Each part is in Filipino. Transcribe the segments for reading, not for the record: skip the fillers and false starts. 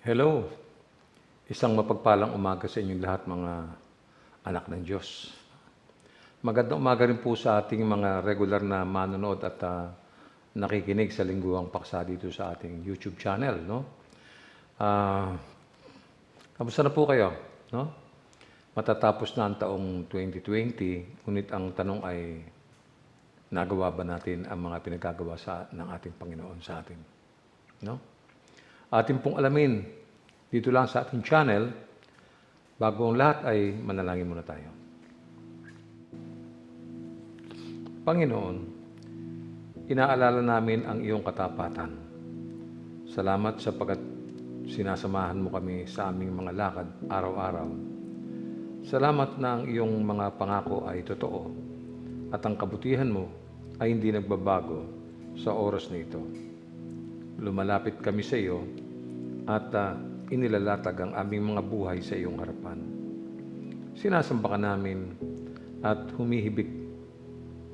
Hello, isang mapagpalang umaga sa inyong lahat mga anak ng Diyos. Magandang umaga rin po sa ating mga regular na manonood at nakikinig sa lingguang paksa dito sa ating YouTube channel. No? Ah, kamusta na po kayo? No? Matatapos na ang taong 2020, ngunit ang tanong ay nagawa ba natin ang mga pinagagawa ng ating Panginoon sa atin? No? Atin pong alamin dito lang sa ating channel. Bago ang lahat ay manalangin muna tayo. Panginoon, inaalala namin ang iyong katapatan. Salamat sapagkat sinasamahan mo kami sa aming mga lakad araw-araw. Salamat na ang iyong mga pangako ay totoo at ang kabutihan mo ay hindi nagbabago sa oras na ito. Lumalapit kami sa iyo at inilalatag ang aming mga buhay sa iyong harapan. Sinasamba ka namin at humihibik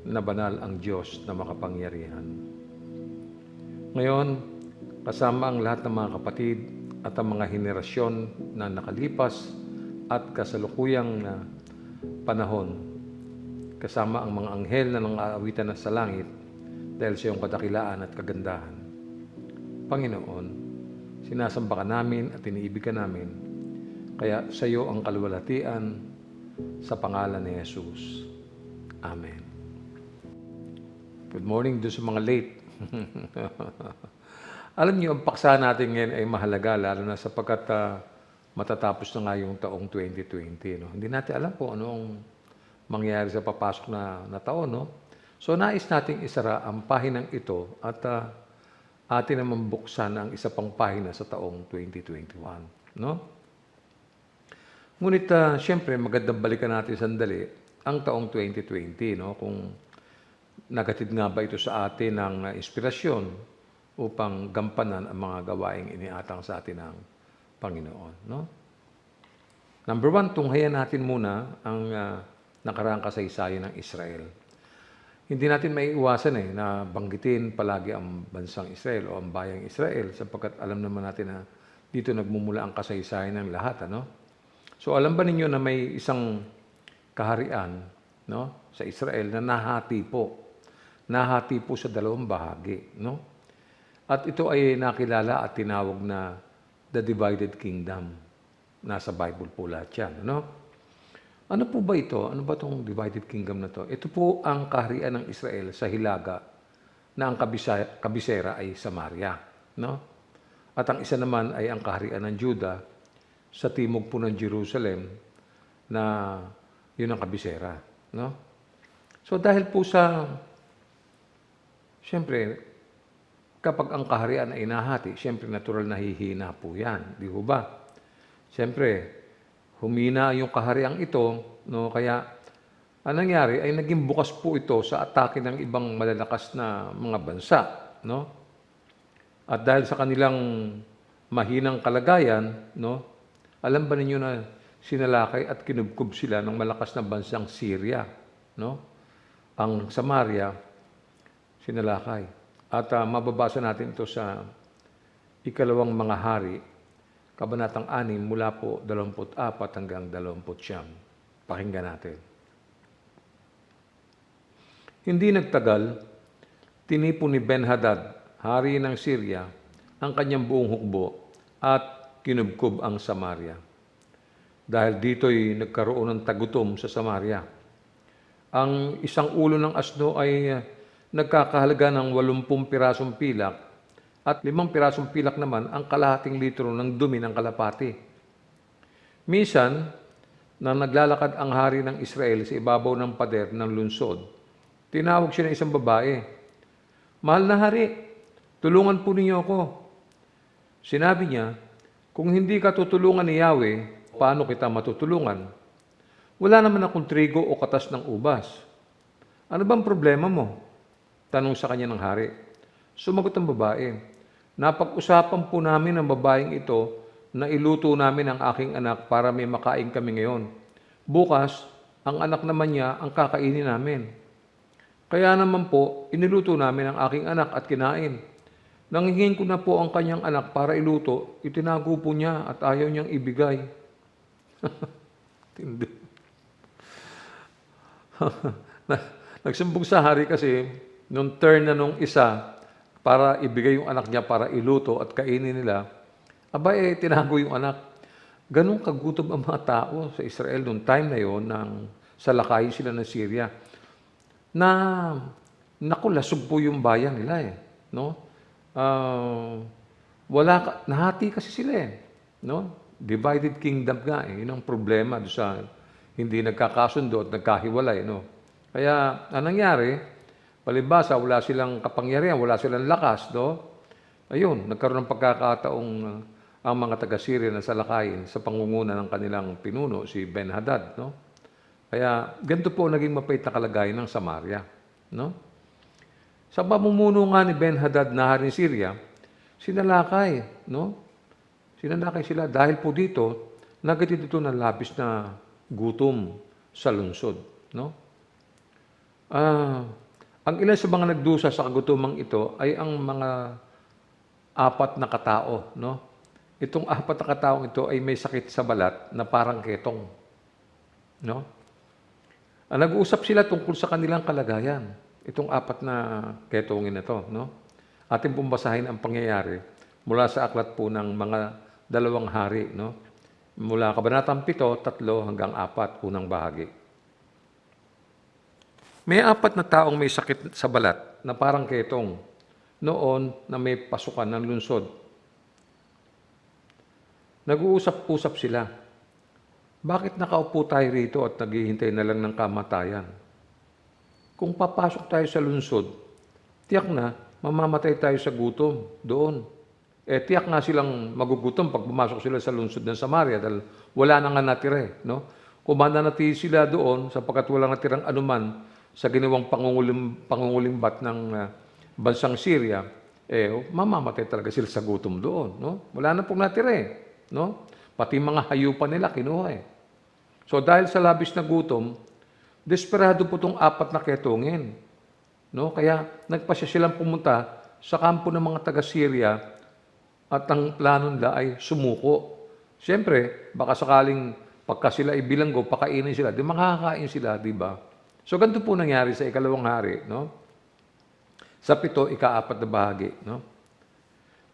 na banal ang Diyos na makapangyarihan. Ngayon, kasama ang lahat ng mga kapatid at ang mga henerasyon na nakalipas at kasalukuyang panahon, kasama ang mga anghel na nang-aawitan na sa langit dahil sa iyong kadakilaan at kagandahan. Panginoon, sinasamba ka namin at iniibig ka namin, kaya sa iyo ang kaluwalhatian sa pangalan ni Jesus. Amen. Good morning doon sa mga late. Alam niyo, ang paksa natin ngayon ay mahalaga, lalo na sapagkat matatapos na nga yung taong 2020. No? Hindi natin alam kung anong mangyayari sa papasok na taon. No? So nais nating isara ang pahinang ito at atin naman buksan ang isa pang pahina sa taong 2021. No? Ngunit siyempre magandang balikan natin sandali ang taong 2020. No? Kung nagatid nga ba ito sa atin ng inspirasyon upang gampanan ang mga gawaing iniatang sa atin ng Panginoon. No? Number one, tunghayan natin muna ang nakaraang kasaysayan ng Israel. Hindi natin maiiwasan na banggitin palagi ang bansang Israel o ang bayang Israel sapagkat alam naman natin na dito nagmumula ang kasaysayan ng lahat. Ano? So alam ba ninyo na may isang kaharian, no, sa Israel na nahati po sa dalawang bahagi. No? At ito ay nakilala at tinawag na the Divided Kingdom. Nasa Bible po lahat yan. No? Ano po ba ito? Ano ba itong divided kingdom na to? Ito po ang kaharian ng Israel sa hilaga na ang kabisera ay Samaria. No? At ang isa naman ay ang kaharian ng Juda sa timog po ng Jerusalem na yun ang kabisera. No? So dahil po siyempre, kapag ang kaharian ay nahati, siyempre natural na hihina po yan. Di ba? Siyempre, humina yung kahariang ito, no? Kaya ang nangyari ay naging bukas po ito sa atake ng ibang malalakas na mga bansa. No? At dahil sa kanilang mahinang kalagayan, no? Alam ba ninyo na sinalakay at kinubkob sila ng malakas na bansang Syria? No? Ang Samaria, sinalakay. At mababasa natin ito sa ikalawang mga hari, Kabanatang 6 mula po 24 hanggang 29. Pakinggan natin. Hindi nagtagal, tinipon ni Ben-Hadad, hari ng Syria, ang kanyang buong hukbo at kinubkob ang Samaria. Dahil dito'y nagkaroon ng tagutom sa Samaria. Ang isang ulo ng asno ay nagkakahalaga ng 80 pirasong pilak at 5 pirasong pilak naman ang kalahating litro ng dumi ng kalapati. Minsan, nang naglalakad ang hari ng Israel sa ibabaw ng pader ng lunsod, tinawag siya ng isang babae, "Mahal na hari, tulungan po ninyo ako." Sinabi niya, "Kung hindi ka tutulungan ni Yahweh, paano kita matutulungan? Wala naman akong trigo o katas ng ubas. Ano bang problema mo?" Tanong sa kanya ng hari. Sumagot ang babae, "Napag-usapan po namin ng babaeng ito na iluto namin ang aking anak para may makain kami ngayon. Bukas, ang anak naman niya ang kakainin namin. Kaya naman po, iniluto namin ang aking anak at kinain. Nanghingin ko na po ang kanyang anak para iluto, itinago po niya at ayaw niyang ibigay. Tindi. Nagsumbong sa hari kasi, nung turn na nung isa, para ibigay yung anak niya para iluto at kainin nila, aba tinago yung anak. Ganun kagutom ang mga tao sa Israel noong time na yon nang salakayin sila ng Syria. Na, naku, lasog po yung bayan nila no? Nahati kasi sila no? Divided kingdom nga yun ang problema doon sa hindi nagkakasundo at nagkahiwalay, no? Kaya, anong nangyari? Palibhasa, wala silang kapangyarihan, wala silang lakas, no? Ayun, nagkaroon ng pagkakataong ang mga taga-Syria na salakayin sa pangunguna ng kanilang pinuno, si Ben-Hadad, no? Kaya, ganito po naging mapait na kalagayan ng Samaria, no? Sa pamumuno nga ni Ben-Hadad na hari ng Syria, sinalakay, no? Sinalakay sila dahil po dito, nagatid ito ng labis na gutom sa lungsod, no? Ang ilan sa mga nagdusa sa kagutumang ito ay ang mga apat na katao, no? Itong apat na kataong ito ay may sakit sa balat na parang ketong, no? Nag-uusap sila tungkol sa kanilang kalagayan. Itong apat na ketongin na to, no? Ating pumbasahin ang pangyayari mula sa aklat po ng mga 2 hari, no? Mula Kabanatang 7, 3 hanggang 4, unang bahagi. May apat na taong may sakit sa balat na parang ketong noon na may pasukan ng lungsod. Nag-uusap-usap sila. Bakit nakaupo tayo rito at naghihintay na lang ng kamatayan? Kung papasok tayo sa lungsod, tiyak na mamamatay tayo sa gutom doon. Tiyak nga silang magugutom pag pumasok sila sa lungsod ng Samaria dahil wala na nga natira, no? Kung mananatili sila doon sapagkat wala natirang anuman sa ginawang pangungulimbat ng bansang Syria, mamamatay talaga sila sa gutom doon, no? Wala na pong natira, no? Pati mga hayupan nila kinuha. So dahil sa labis na gutom, desperado po itong apat na ketongin, no? Kaya nagpasya silang pumunta sa kampo ng mga taga-Syria at ang plano nila ay sumuko. Siyempre, baka sakaling pagka sila ibilanggo, pakainin sila, di makakain sila, di ba? So, ganito po nangyari sa 2 hari, no? Sa 7, ika-4 na bahagi, no?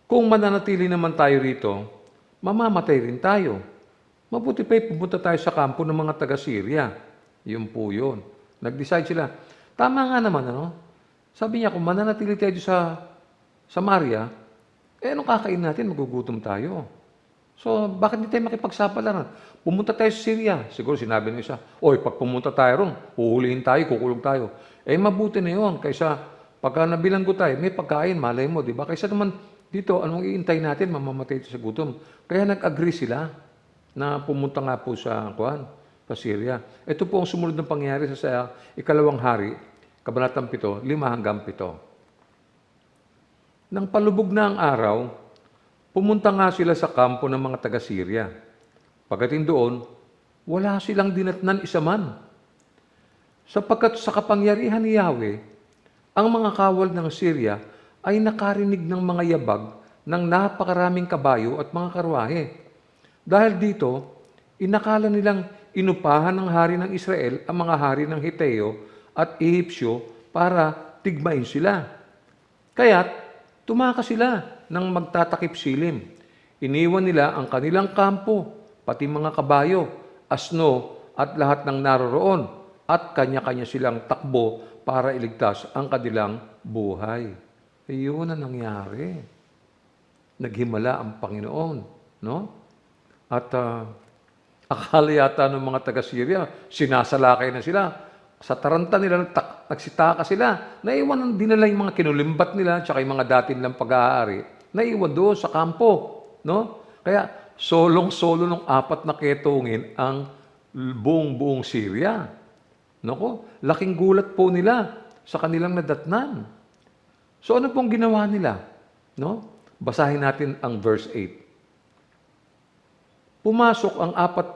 Kung mananatili naman tayo rito, mamamatay rin tayo. Mabuti pa pupunta tayo sa kampo ng mga taga-Syria. Yun po yun. Nag-decide sila. Tama nga naman, ano? Sabi niya, kung mananatili tayo sa Samaria, anong kakain natin? Magugutom tayo. So, bakit hindi tayo makipagsapalaran? Pumunta tayo sa Syria. Siguro sinabi ng isa, pag pumunta tayo ron, huhulihin tayo, kukulong tayo. Mabuti na yun. Kaysa pagka nabilanggo tayo, may pagkain, malay mo, di ba? Kaysa naman dito, anong iintay natin? Mamamatay ito sa gutom. Kaya nag-agree sila na pumunta nga po sa Syria. Ito po ang sumunod ng pangyayari sa 2 hari, Kabanatang 7, 5 hanggang 7. Nang palubog na ang araw, pumunta nga sila sa kampo ng mga taga-Syria. Pagdating doon, wala silang dinatnan isa man. Sapagkat sa kapangyarihan ni Yahweh, ang mga kawal ng Syria ay nakarinig ng mga yabag ng napakaraming kabayo at mga karwahe. Dahil dito, inakala nilang inupahan ng hari ng Israel ang mga hari ng Hiteo at Ehipsyo para tigmain sila. Kaya't tumakas sila ng magtatakip silim. Iniwan nila ang kanilang kampo, pati mga kabayo, asno at lahat ng naroroon at kanya-kanya silang takbo para iligtas ang kanilang buhay. Iyon ang nangyari. Naghimala ang Panginoon, no? At akala yata ng mga taga-Syria, sinasalakay na sila. Sa taranta nila, nagsitaka sila. Naiwan, dinala yung mga kinulimbat nila, tsaka yung mga dati nilang pag-aari. Naiwan doon sa kampo, no? Kaya, solong-solo ng apat na ketongin ang buong Syria. Nako, laking gulat po nila sa kanilang nadatnan. So, ano pong ginawa nila? No? Basahin natin ang verse 8. Pumasok ang apat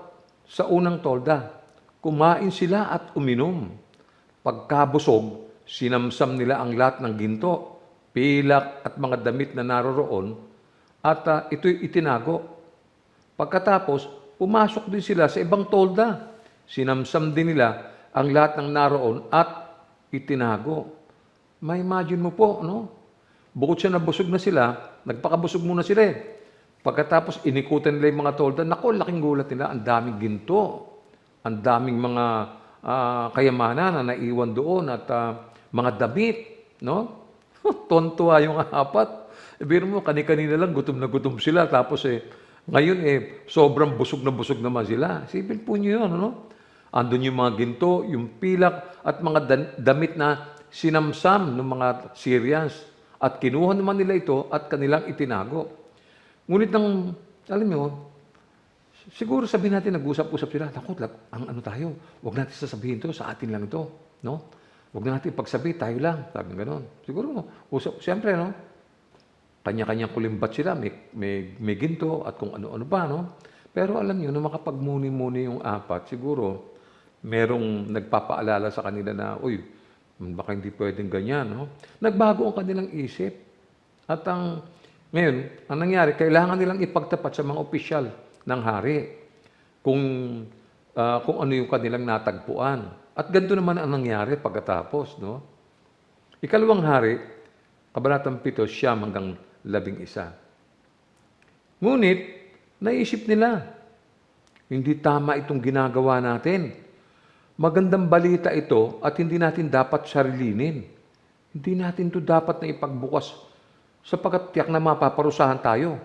sa unang tolda. Kumain sila at uminom. Pagkabusog, sinamsam nila ang lahat ng ginto pilak at mga damit na naroroon at ito'y itinago. Pagkatapos, pumasok din sila sa ibang tolda. Sinamsam din nila ang lahat ng naroon at itinago. May imagine mo po, no? Bukod siya nabusog na sila, nagpakabusog muna sila eh. Pagkatapos inikutan nila yung mga tolda, nako, laking gulat nila, ang daming ginto, ang daming mga kayamanan na naiwan doon at mga damit, no? Tontuwa yung apat. Biro mo, kani-kanina lang, gutom na gutom sila. Tapos ngayon sobrang busog na busog naman sila. Isipin po nyo yun, ano? Andun yung mga ginto, yung pilak, at mga damit na sinamsam ng mga Syrians. At kinuha naman nila ito at kanilang itinago. Ngunit alam mo, siguro sabihin natin, nag-usap-usap sila, takot, ang ano tayo, huwag natin sasabihin to, sa atin lang ito, no? Huwag na natin pagsabi, tayo lang, sabi gano'n. Siguro, siyempre, no? Kanya-kanyang kulimbat sila, may ginto at kung ano-ano pa, no? Pero alam niyo, nung makapagmuni-muni yung apat, siguro, merong nagpapaalala sa kanila na, uy, baka hindi pwedeng ganyan, no? Nagbago ang kanilang isip. At ngayon, ang nangyari, kailangan nilang ipagtapat sa mga opisyal ng hari kung ano yung kanilang natagpuan. At ganito naman ang nangyari pagkatapos, no? Ikalawang hari, Kabanatang 7, 9-11. Ngunit, naisip nila, hindi tama itong ginagawa natin. Magandang balita ito at hindi natin dapat sarilinin. Hindi natin ito dapat na ipagbukas sapagkat tiyak na mapaparusahan tayo.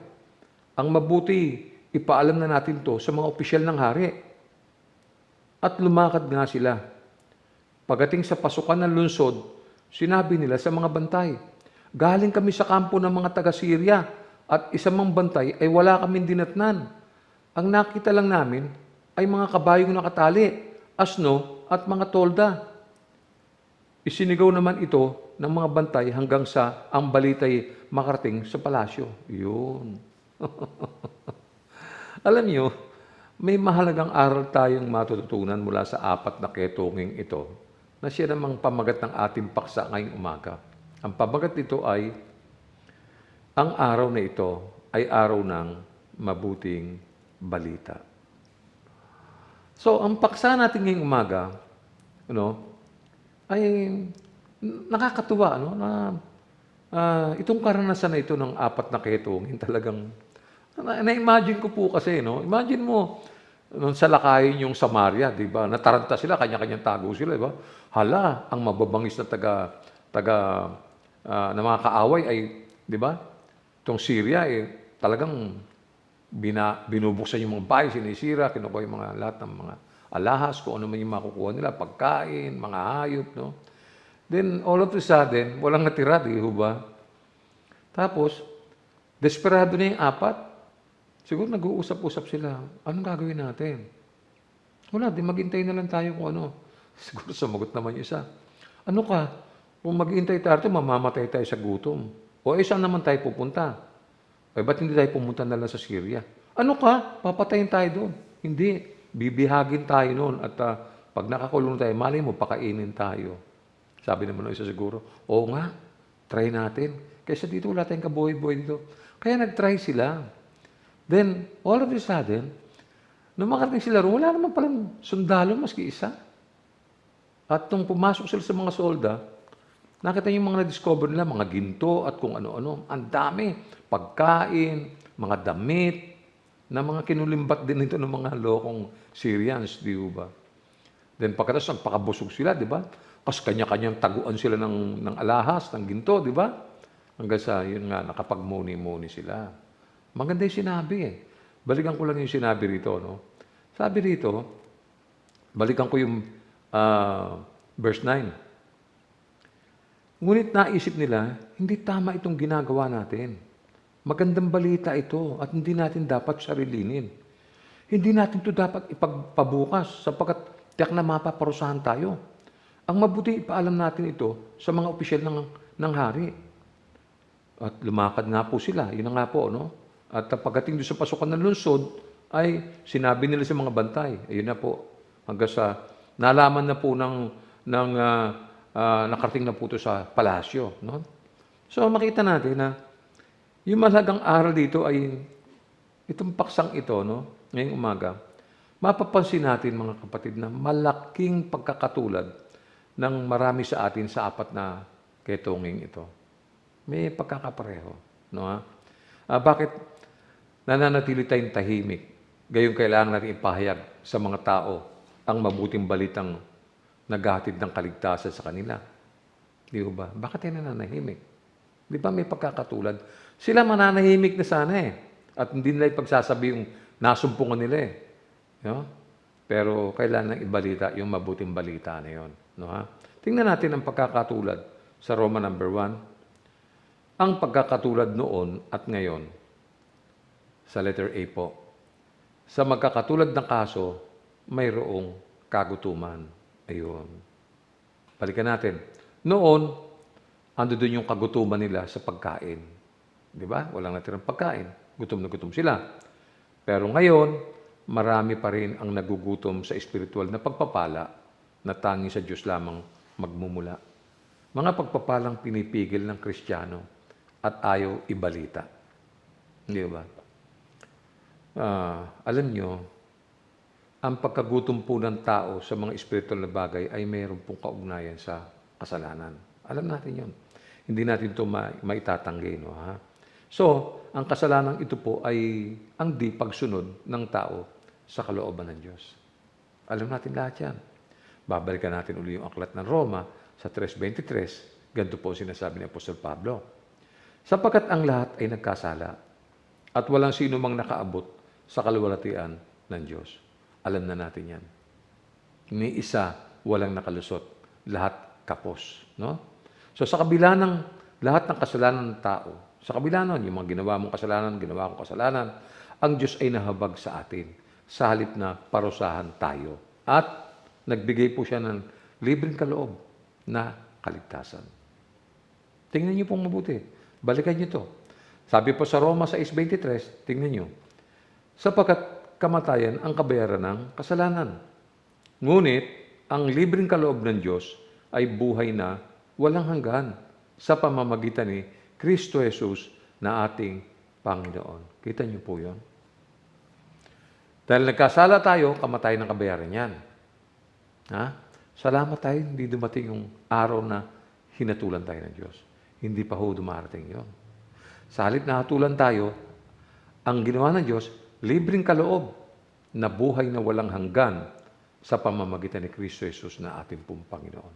Ang mabuti, ipaalam na natin to sa mga opisyal ng hari. At lumakad nga sila. Pagdating sa pasukan ng lungsod, sinabi nila sa mga bantay, galing kami sa kampo ng mga taga-Syria at isa mang bantay ay wala kaming dinatnan. Ang nakita lang namin ay mga kabayong nakatali, asno at mga tolda. Isinigaw naman ito ng mga bantay hanggang sa ang balita'y makarating sa palasyo. Yun. Alam niyo, may mahalagang aral tayong matututunan mula sa apat na ketunging ito na siya namang pamagat ng ating paksa ngayong umaga. Ang pamagat nito ay, ang araw na ito ay araw ng mabuting balita. So, ang paksa natin ngayong umaga, ay nakakatuwa, na itong karanasan na ito ng apat na ketungin talagang, na-imagine ko po kasi, imagine mo, nung salakayin yung Samaria, di ba? Nataranta sila, kanya-kanyang tago sila, di ba? Hala, ang mababangis na na mga kaaway ay, di ba? Itong Syria, talagang binubuksan yung mga bahay, sinisira, kinukuha yung lahat ng mga alahas, kung ano man yung makukuha nila, pagkain, mga hayop, no? Then, all of a sudden, walang natira, di ba? Tapos, desperado na yung apat. Siguro nag-uusap-usap sila. Anong gagawin natin? Wala, di maghintay na lang tayo kung ano. Siguro sumagot naman yung isa. Ano ka? Kung maghintay tayo, mamamatay tayo sa gutom. O saan naman tayo pupunta? Ba't hindi tayo pumunta na lang sa Syria? Ano ka? Papatayin tayo doon. Hindi. Bibihagin tayo noon. At pag nakakulong tayo, malay mo, pakainin tayo. Sabi naman ng isa siguro, oo nga, try natin. Kaysa dito wala tayong kabuhay-buhay dito. Kaya nag-try sila. Then, all of a sudden, nung makarating sila roon, wala naman palang sundalo maski isa. At nung pumasok sila sa mga solda, nakita yung mga na-discover nila, mga ginto at kung ano-ano. Ang dami. Pagkain, mga damit, na mga kinulimbat din ito ng mga lokong Syrians, di ba? Then pagkatapos, nagpakabusog sila, di ba? Kasi kanya-kanyang taguan sila ng alahas, ng ginto, di ba? Hanggang sa, yun nga, nakapagmuni-muni sila. Maganda yung sinabi Balikan ko lang yung sinabi rito, no? Sabi rito, balikan ko yung verse 9. Ngunit naisip nila, hindi tama itong ginagawa natin. Magandang balita ito at hindi natin dapat sarilinin. Hindi natin ito dapat ipagpabukas sapagkat tiyak na mapaparusahan tayo. Ang mabuti, ipaalam natin ito sa mga opisyal ng hari. At lumakad nga po sila. Yun nga po, no? At pagdating doon sa pasukan ng lungsod, ay sinabi nila sa mga bantay. Ayun na po. Hanggang sa nalaman na po nakarating na po ito sa palasyo. No? So makita natin na yung mahalagang aral dito ay itong paksang ito, no, ngayong umaga, mapapansin natin mga kapatid na malaking pagkakatulad ng marami sa atin sa apat na ketonging ito. May pagkakapareho. No, ha? Bakit nananatili tayong tahimik? Gayong kailangan natin ipahayag sa mga tao ang mabuting balitang naghahatid ng kaligtasan sa kanila. Di ba? Bakit tayo nananahimik? Di ba may pagkakatulad? Sila mananahimik na sana eh. At hindi nila ipagsasabi yung nasumpungan nila eh. No? Pero kailangan ibalita yung mabuting balita na yun. No, ha? Tingnan natin ang pagkakatulad sa Roma number 1. Ang pagkakatulad noon at ngayon sa letter A po. Sa magkakatulad ng kaso, mayroong kagutuman. Ayun. Balikan natin. Noon, ando doon yung kagutuman nila sa pagkain. Di ba? Walang natirang pagkain. Gutom na gutom sila. Pero ngayon, marami pa rin ang nagugutom sa espiritual na pagpapala na tanging sa Diyos lamang magmumula. Mga pagpapalang pinipigil ng Kristiyano at ayaw ibalita. Di ba? Alam nyo, ang pagkagutom po ng tao sa mga espiritual na bagay ay mayroon pong kaugnayan sa kasalanan. Alam natin yon. Hindi natin ito maitatanggi. No, ha? So, ang kasalanan ito po ay ang di pagsunod ng tao sa kalooban ng Diyos. Alam natin lahat yan. Babalikan natin uli yung aklat ng Roma sa 3:23. Ganito po sinasabi ni Apostol Pablo. Sapagkat ang lahat ay nagkasala at walang sino mang nakaabot sa kaluwalhatian ng Diyos. Alam na natin yan. Ni isa walang nakalusot. Lahat kapos. No? So sa kabila ng lahat ng kasalanan ng tao, sa kabila nun, yung mga ginawa mong kasalanan, ginawa kong kasalanan, ang Diyos ay nahabag sa atin sa halip na parusahan tayo. At nagbigay po siya ng libreng kaloob na kaligtasan. Tingnan niyo pong mabuti. Balikan niyo to. Sabi po sa Roma 6:23, tingnan niyo. Sapagkat kamatayan ang kabayaran ng kasalanan. Ngunit, ang libreng kaloob ng Diyos ay buhay na walang hanggan sa pamamagitan ni Kristo Jesus na ating Panginoon. Kita niyo po yun? Dahil nagkasala tayo, kamatayan ng kabayaran yan. Ha? Salamat tayo, hindi dumating yung araw na hinatulan tayo ng Diyos. Hindi pa ho dumarating yun. Sa halip na hatulan tayo, ang ginawa ng Diyos, libreng kaloob na buhay na walang hanggan sa pamamagitan ni Kristo Jesus na ating pong Panginoon.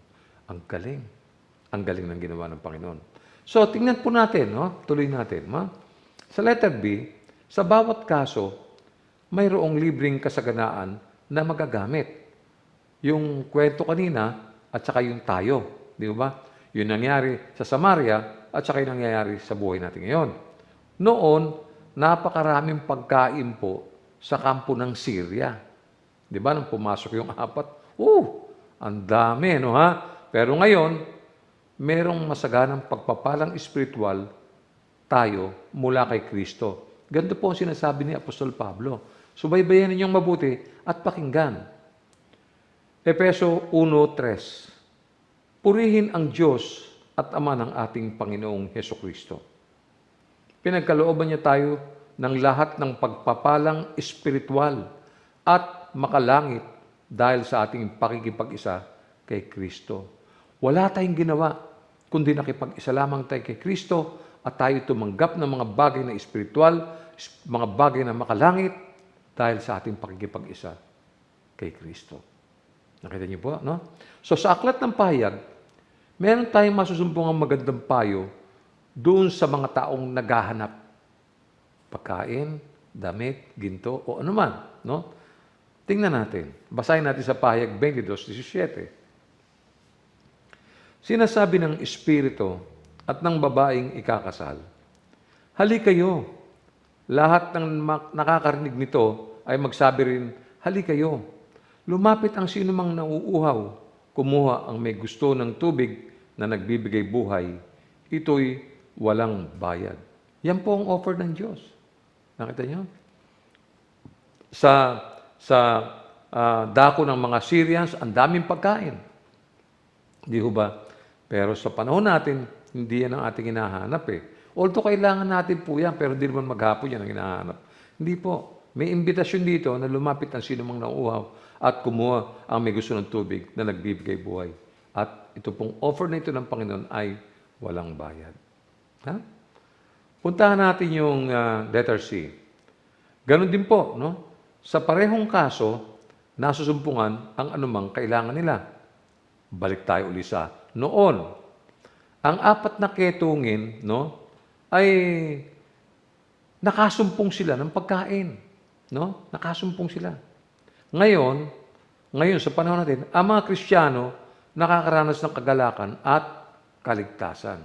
Ang galing. Ang galing ng ginawa ng Panginoon. So, tingnan po natin, no? Tuloy natin. Ma? Sa letter B, sa bawat kaso, mayroong libreng kasaganaan na magagamit. Yung kwento kanina at saka yung tayo. Di ba? Yung nangyari sa Samaria at saka yung nangyayari sa buhay natin ngayon. Noon, napakaraming pagkain po sa kampo ng Syria. Di ba? Nung pumasok yung apat, ang dami, no ha? Pero ngayon, merong masaganang pagpapalang espiritual tayo mula kay Kristo. Ganito po ang sinasabi ni Apostol Pablo. Subaybayan ninyong mabuti at pakinggan. Efeso 1:3. Purihin ang Diyos at Ama ng ating Panginoong Hesukristo. Pinagkalooban niya tayo ng lahat ng pagpapalang espiritual at makalangit dahil sa ating pakikipag-isa kay Kristo. Wala tayong ginawa, kundi nakipag-isa lamang tayo kay Kristo at tayo tumanggap ng mga bagay na espiritual, mga bagay na makalangit dahil sa ating pakikipag-isa kay Kristo. Nakita niyo po, no? So sa aklat ng pahayag, meron tayong masusumbong ang magandang payo doon sa mga taong naghahanap. Pagkain, damit, ginto, o anuman, no? Tingnan natin. Basahin natin sa pahayag 22:17. Sinasabi ng Espiritu at ng babaeng ikakasal, hali kayo. Lahat ng nakakarinig nito ay magsabi rin, hali kayo. Lumapit ang sinumang nauuhaw, kumuha ang may gusto ng tubig na nagbibigay buhay. Ito'y walang bayad. Yan po ang offer ng Diyos. Nakita niyo? Sa dako ng mga Syrians, ang daming pagkain. Di ho ba? Pero sa panahon natin, Hindi yan ang ating hinahanap eh. Although kailangan natin po yan, pero hindi naman maghapon yan ang hinahanap. Hindi po. May imbitasyon dito na lumapit ang sino mang nauuhaw at kumuha ang may gusto ng tubig na nagbibigay buhay. At ito pong offer na ito ng Panginoon ay walang bayad. Ha? Puntahan natin yung letter C. Ganon din po, no? Sa parehong kaso, nasusumpungan ang anumang kailangan nila. Balik tayo uli sa noon. Ang apat na ketungin, no, ay nakasumpong sila ng pagkain. No? Nakasumpong sila. Ngayon sa panahon natin, ang mga Kristiyano nakakaranas ng kagalakan at kaligtasan.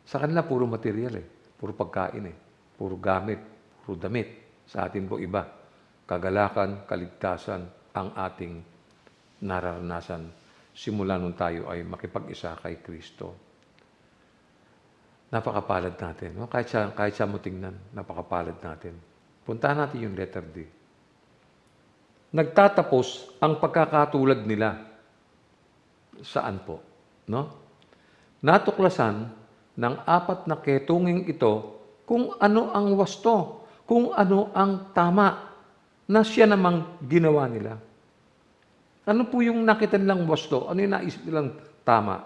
Sa kanila, puro material puro pagkain puro gamit, puro damit. Sa atin po iba. Kagalakan, kaligtasan ang ating nararanasan simula nung tayo ay makipag-isa kay Kristo. Napakapalad natin. No? Kahit sa mo tingnan, napakapalad natin. Puntahan natin yung letter D. Nagtatapos ang pagkakatulad nila. Saan po? No? Natuklasan ng apat na ketunging ito kung ano ang wasto, kung ano ang tama na siya namang ginawa nila. Ano po yung nakita nilang wasto? Ano yung naisip nilang tama?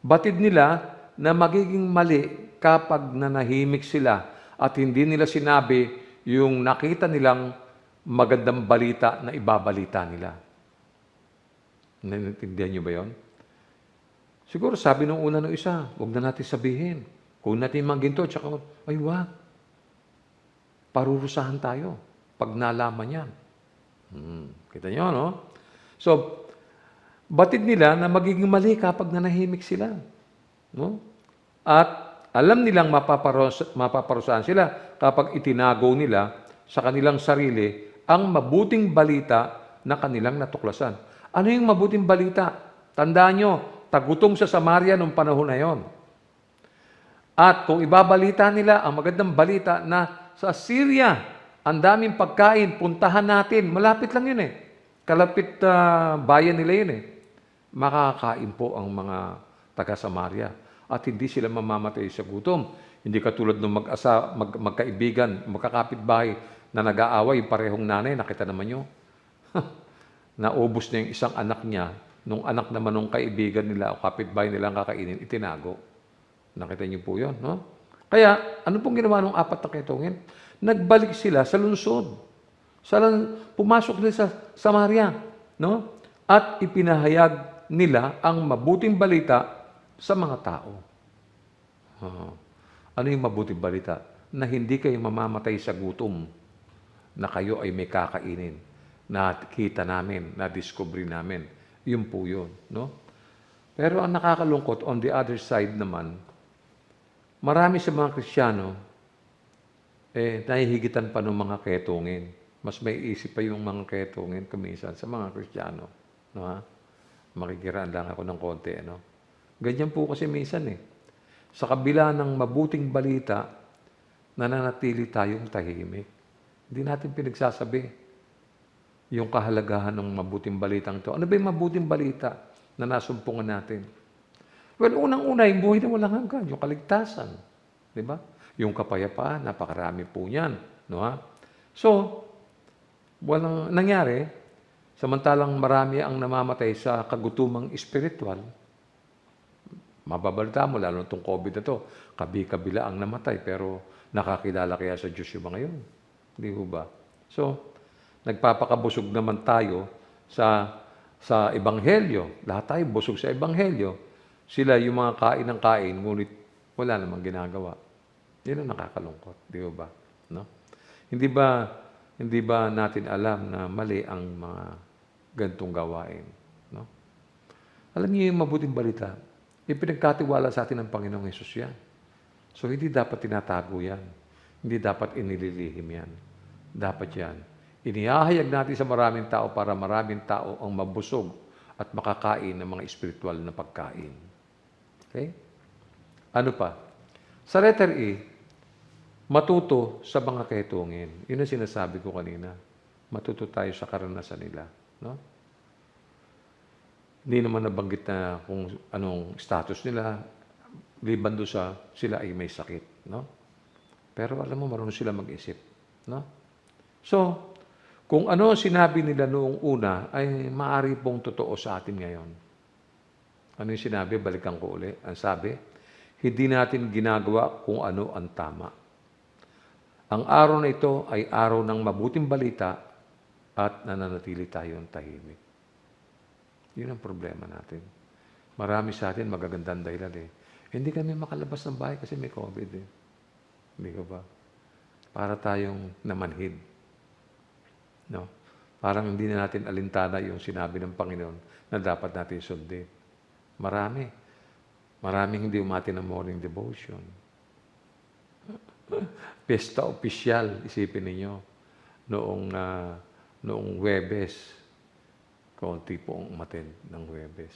Batid nila na magiging mali kapag nanahimik sila at hindi nila sinabi yung nakita nilang magandang balita na ibabalita nila. Naintindihan niyo ba yon? Siguro sabi nung una ng isa, huwag na natin sabihin. Kung natin maginto, tsaka, ay wag. Parurusahan tayo pag nalaman yan. Kita niyo, no? So, batid nila na magiging mali kapag nanahimik sila. No? At alam nilang mapaparusahan sila kapag itinago nila sa kanilang sarili ang mabuting balita na kanilang natuklasan. Ano yung mabuting balita? Tandaan nyo, tagutom sa Samaria nung panahon na yon. At kung ibabalita nila ang magandang balita na sa Syria, ang daming pagkain, puntahan natin. Malapit lang yun Kalapit bayan nila yun Makakain po ang mga taga-Samaria at hindi sila mamamatay sa gutom. Hindi katulad ng magkaibigan, magkakapitbahay na nag-aaway, parehong nanay, nakita naman nyo. Naubos na yung isang anak niya, nung anak naman ng kaibigan nila o kapitbahay nila ang kakainin, itinago. Nakita niyo po yun, no? Kaya, ano pong ginawa ng apat na ketungin? Nagbalik sila sa lungsod. Pumasok nila sa Samaria, no? At ipinahayag nila ang mabuting balita sa mga tao. Ano yung mabuting balita? Na hindi kayo mamamatay sa gutom, na kayo ay may kakainin, na kita namin, na discovery namin. Yun po yun, no? Pero ang nakakalungkot, on the other side naman, marami sa mga Kristiyano, nahihigitan pa ng mga ketungin. Mas may isip pa yung mga ketungin kuminsan sa mga Kristiyano. No, ha? Makikiraan lang ako ng konti. Ganyan po kasi minsan Sa kabila ng mabuting balita, nananatili tayong tahimik. Hindi natin pinagsasabi yung kahalagahan ng mabuting balitang ito. Ano ba yung mabuting balita na nasumpungan natin? Well, unang-una, yung buhay na walang hanggan, yung kaligtasan. Di ba? Yung kapayapaan, napakarami po niyan. No, ha? So, walang nangyari, samantalang marami ang namamatay sa kagutumang espiritual. Mababalita mo, lalo itong COVID na to, kabi-kabila ang namatay, pero nakakilala kaya sa Diyos yung mga yun. Hindi ho ba? So, nagpapakabusog naman tayo sa Ebanghelyo. Lahat tayo busog sa Ebanghelyo. Sila yung mga kain ng kain, ngunit wala namang ginagawa. Yun ang nakakalungkot. Di ba? No? Hindi ba natin alam na mali ang mga gantong gawain? No? Alam niyo yung mabuting balita, ipinagkatiwala sa atin ng Panginoong Hesus yan. So, hindi dapat tinatago yan. Hindi dapat inililihim yan. Dapat yan. Inihahayag natin sa maraming tao para maraming tao ang mabusog at makakain ng mga espiritual na pagkain. Okay? Ano pa? Sa letter E, matuto sa mga ketungin. Yun ang sinasabi ko kanina. Matuto tayo sa karanasan nila. No? Hindi naman nabanggit na kung anong status nila. liban doon sa sila ay may sakit, no? Pero alam mo, marunong sila mag-isip, no? So, kung ano ang sinabi nila noong una ay maaari pong totoo sa atin ngayon. Ano yung sinabi? Balikan ko uli. Ang sabi, hindi natin ginagawa kung ano ang tama. Ang araw na ito ay araw ng mabuting balita at nananatili tayong tahimik. Yun ang problema natin. Marami sa atin magagandang dahilan eh. Hindi kami makalabas ng bahay kasi may COVID eh. Hindi ko ba? Para tayong namanhid. No? Parang hindi na natin alintana yung sinabi ng Panginoon na dapat natin sundin. Maraming hindi umati ng morning devotion. Pesta opisyal, isipin ninyo, noong Huwebes, kaunti po ang umattend ng Huwebes.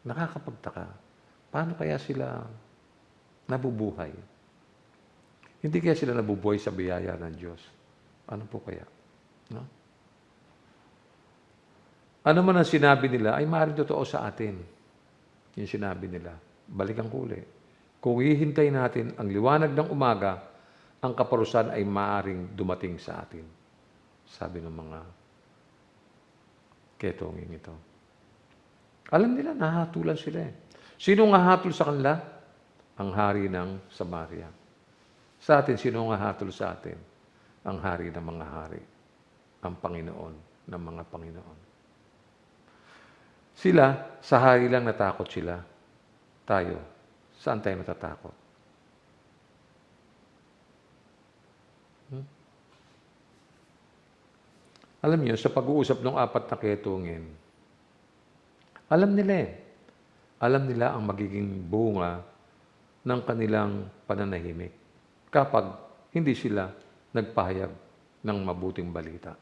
Nakakapagtaka. Paano kaya sila nabubuhay? Hindi kaya sila nabubuhay sa biyaya ng Diyos? Ano po kaya? No? Ano man ang sinabi nila ay maaaring totoo sa atin. Yung sinabi nila. Balikan ko uli. Kung hihintay natin ang liwanag ng umaga, ang kaparusahan ay maaaring dumating sa atin. Sabi ng mga ketonging ito. Alam nila, nahatulan sila eh. Sino nga hatol sa kanila? Ang hari ng Samaria. Sa atin, sino nga hatol sa atin? Ang hari ng mga hari. Ang Panginoon ng mga Panginoon. Sila, sa hari lang natakot sila. Tayo, saan tayo natatakot? Alam niyo, sa pag-uusap ng 4 na ketongin, alam nila eh. Alam nila ang magiging bunga ng kanilang pananahimik kapag hindi sila nagpahayag ng mabuting balita.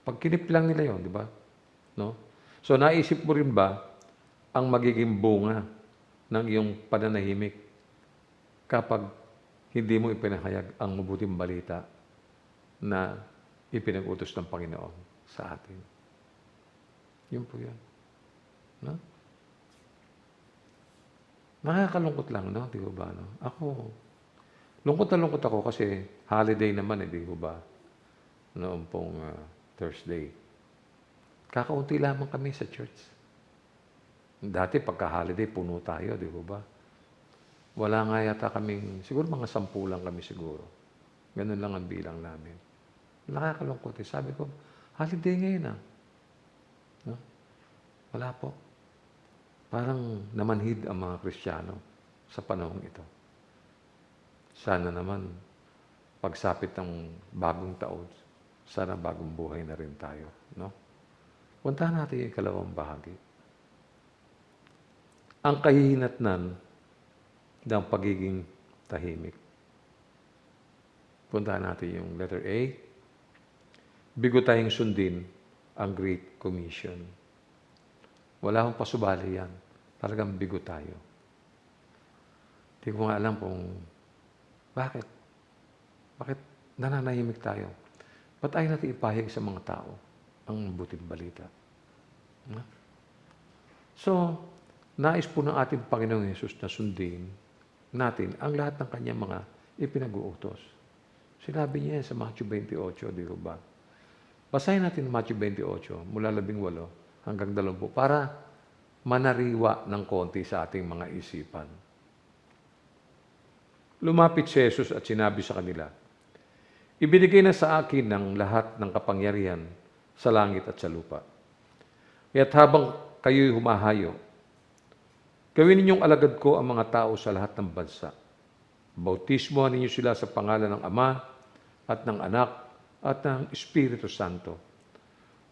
Pagkinip lang nila yon, di ba? No? So, naisip mo rin ba ang magiging bunga ng iyong pananahimik kapag hindi mo ipinahayag ang mabuting balita na ipinag-utos ng Panginoon sa atin? Yun po yun. No? Nakakalungkot lang, no? Di ba? No? Lungkot na lungkot ako kasi holiday naman, di ba? Noong pong Thursday. Kakaunti lamang kami sa church. Dati pagka-holiday, puno tayo, di ba? Wala nga yata kaming, siguro mga 10 lang kami siguro. Ganun lang ang bilang namin. Nakakalungkot eh. Sabi ko, holiday ngayon ah. No? Wala po. Parang namanhid ang mga Kristiyano sa panahon ito. Sana naman, pagsapit ng bagong taon, sana bagong buhay na rin tayo. No? Puntahan natin yung ikalawang bahagi. Ang kahihinatnan ng pagiging tahimik. Puntahan natin yung letter A. Bigo tayong sundin ang Great Commission. Wala akong pasubali yan. Talagang bigo tayo. Hindi ko nga alam kung bakit nananahimik tayo. Ba't ayaw natin ipahayag sa mga tao ang mabuting balita? So, nais po ng ating Panginoong Hesus na sundin natin ang lahat ng kanyang mga ipinag-uutos. Sinabi niya sa Matthew 28, di ba? Basahin natin Matthew 28, mula 18 hanggang 20, para manariwa ng konti sa ating mga isipan. Lumapit si Jesus at sinabi sa kanila, ibinigay na sa akin ng lahat ng kapangyarihan sa langit at sa lupa. Kaya't habang kayo'y humahayo, gawin ninyong alagad ko ang mga tao sa lahat ng bansa. Bautismohan ninyo sila sa pangalan ng Ama at ng Anak at ng Espiritu Santo.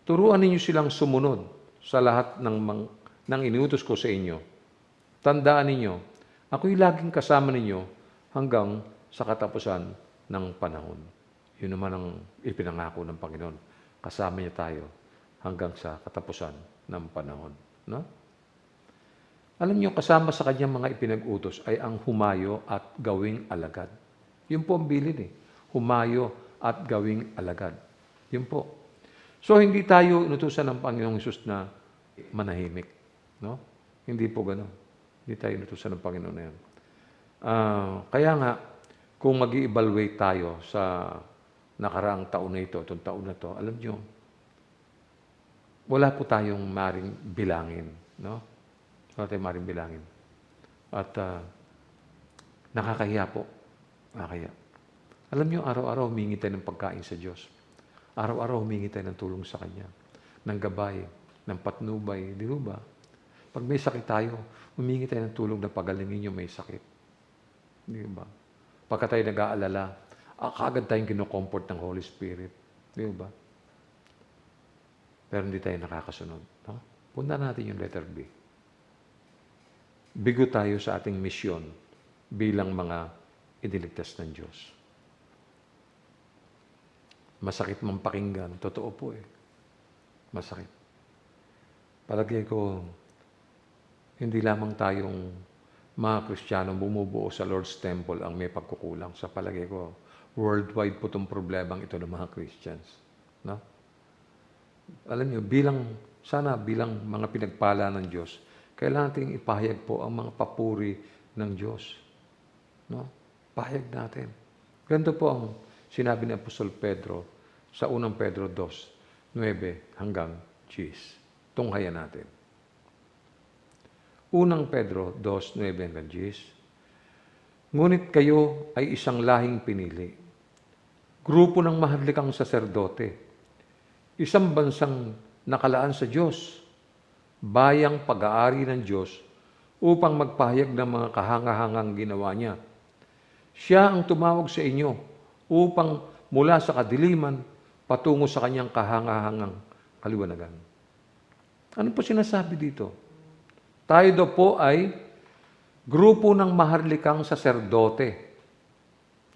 Turuan ninyo silang sumunod sa lahat ng iniutos ko sa inyo. Tandaan ninyo, ako'y laging kasama ninyo hanggang sa katapusan ng panahon. Yun naman ang ipinangako ng Panginoon. Kasama niya tayo hanggang sa katapusan ng panahon. No? Alam niyo, kasama sa kanyang mga ipinag-utos ay ang humayo at gawing alagad. Yun po ang bilin eh. Humayo at gawing alagad. Yun po. So, hindi tayo inutusan ng Panginoong Hesus na manahimik. No? Hindi po gano'n. Hindi tayo inutusan ng Panginoon na yan. Kaya nga, kung mag-i-evaluate tayo sa nakaraang taon na ito, itong taon na to, alam nyo, wala po tayong maring bilangin. No? Wala tayong maring bilangin. At nakakahiya po. Nakakahiya. Alam nyo, araw-araw humingi tayo ng pagkain sa Diyos. Araw-araw humingi tayo ng tulong sa Kanya. Ng gabay, ng patnubay. Di ba? Pag may sakit tayo, humingi tayo ng tulong na pagalingin yung may sakit. Di ba? Pagka tayo nag-aalala, kagad tayong kinocomfort ng Holy Spirit. Di ba? Pero hindi tayo nakakasunod. No? Punta natin yung letter B. Bigo tayo sa ating misyon bilang mga iniligtas ng Diyos. Masakit mang pakinggan. Totoo po eh. Masakit. Palagay ko, hindi lamang tayong mga Kristiyano bumubuo sa Lord's Temple ang may pagkukulang. Sa palagay ko, worldwide po itong problemang ito ng mga Christians. No? Alam niyo, sana bilang mga pinagpala ng Diyos, kailangan nating ipahayag po ang mga papuri ng Diyos. No? Pahayag natin. Ganito po ang sinabi ni Apostol Pedro sa unang Pedro 2:9 hanggang 10. Tunghayan natin. Unang Pedro 2:9 hanggang 10. Ngunit kayo ay isang lahing pinili, grupo ng maharlikang saserdote, isang bansang nakalaan sa Diyos, bayang pag-aari ng Diyos upang magpahayag ng mga kahangahangang ginawa niya. Siya ang tumawag sa inyo upang mula sa kadiliman patungo sa kanyang kahangahangang kaliwanagan. Ano po sinasabi dito? Tayo daw po ay grupo ng maharlikang saserdote.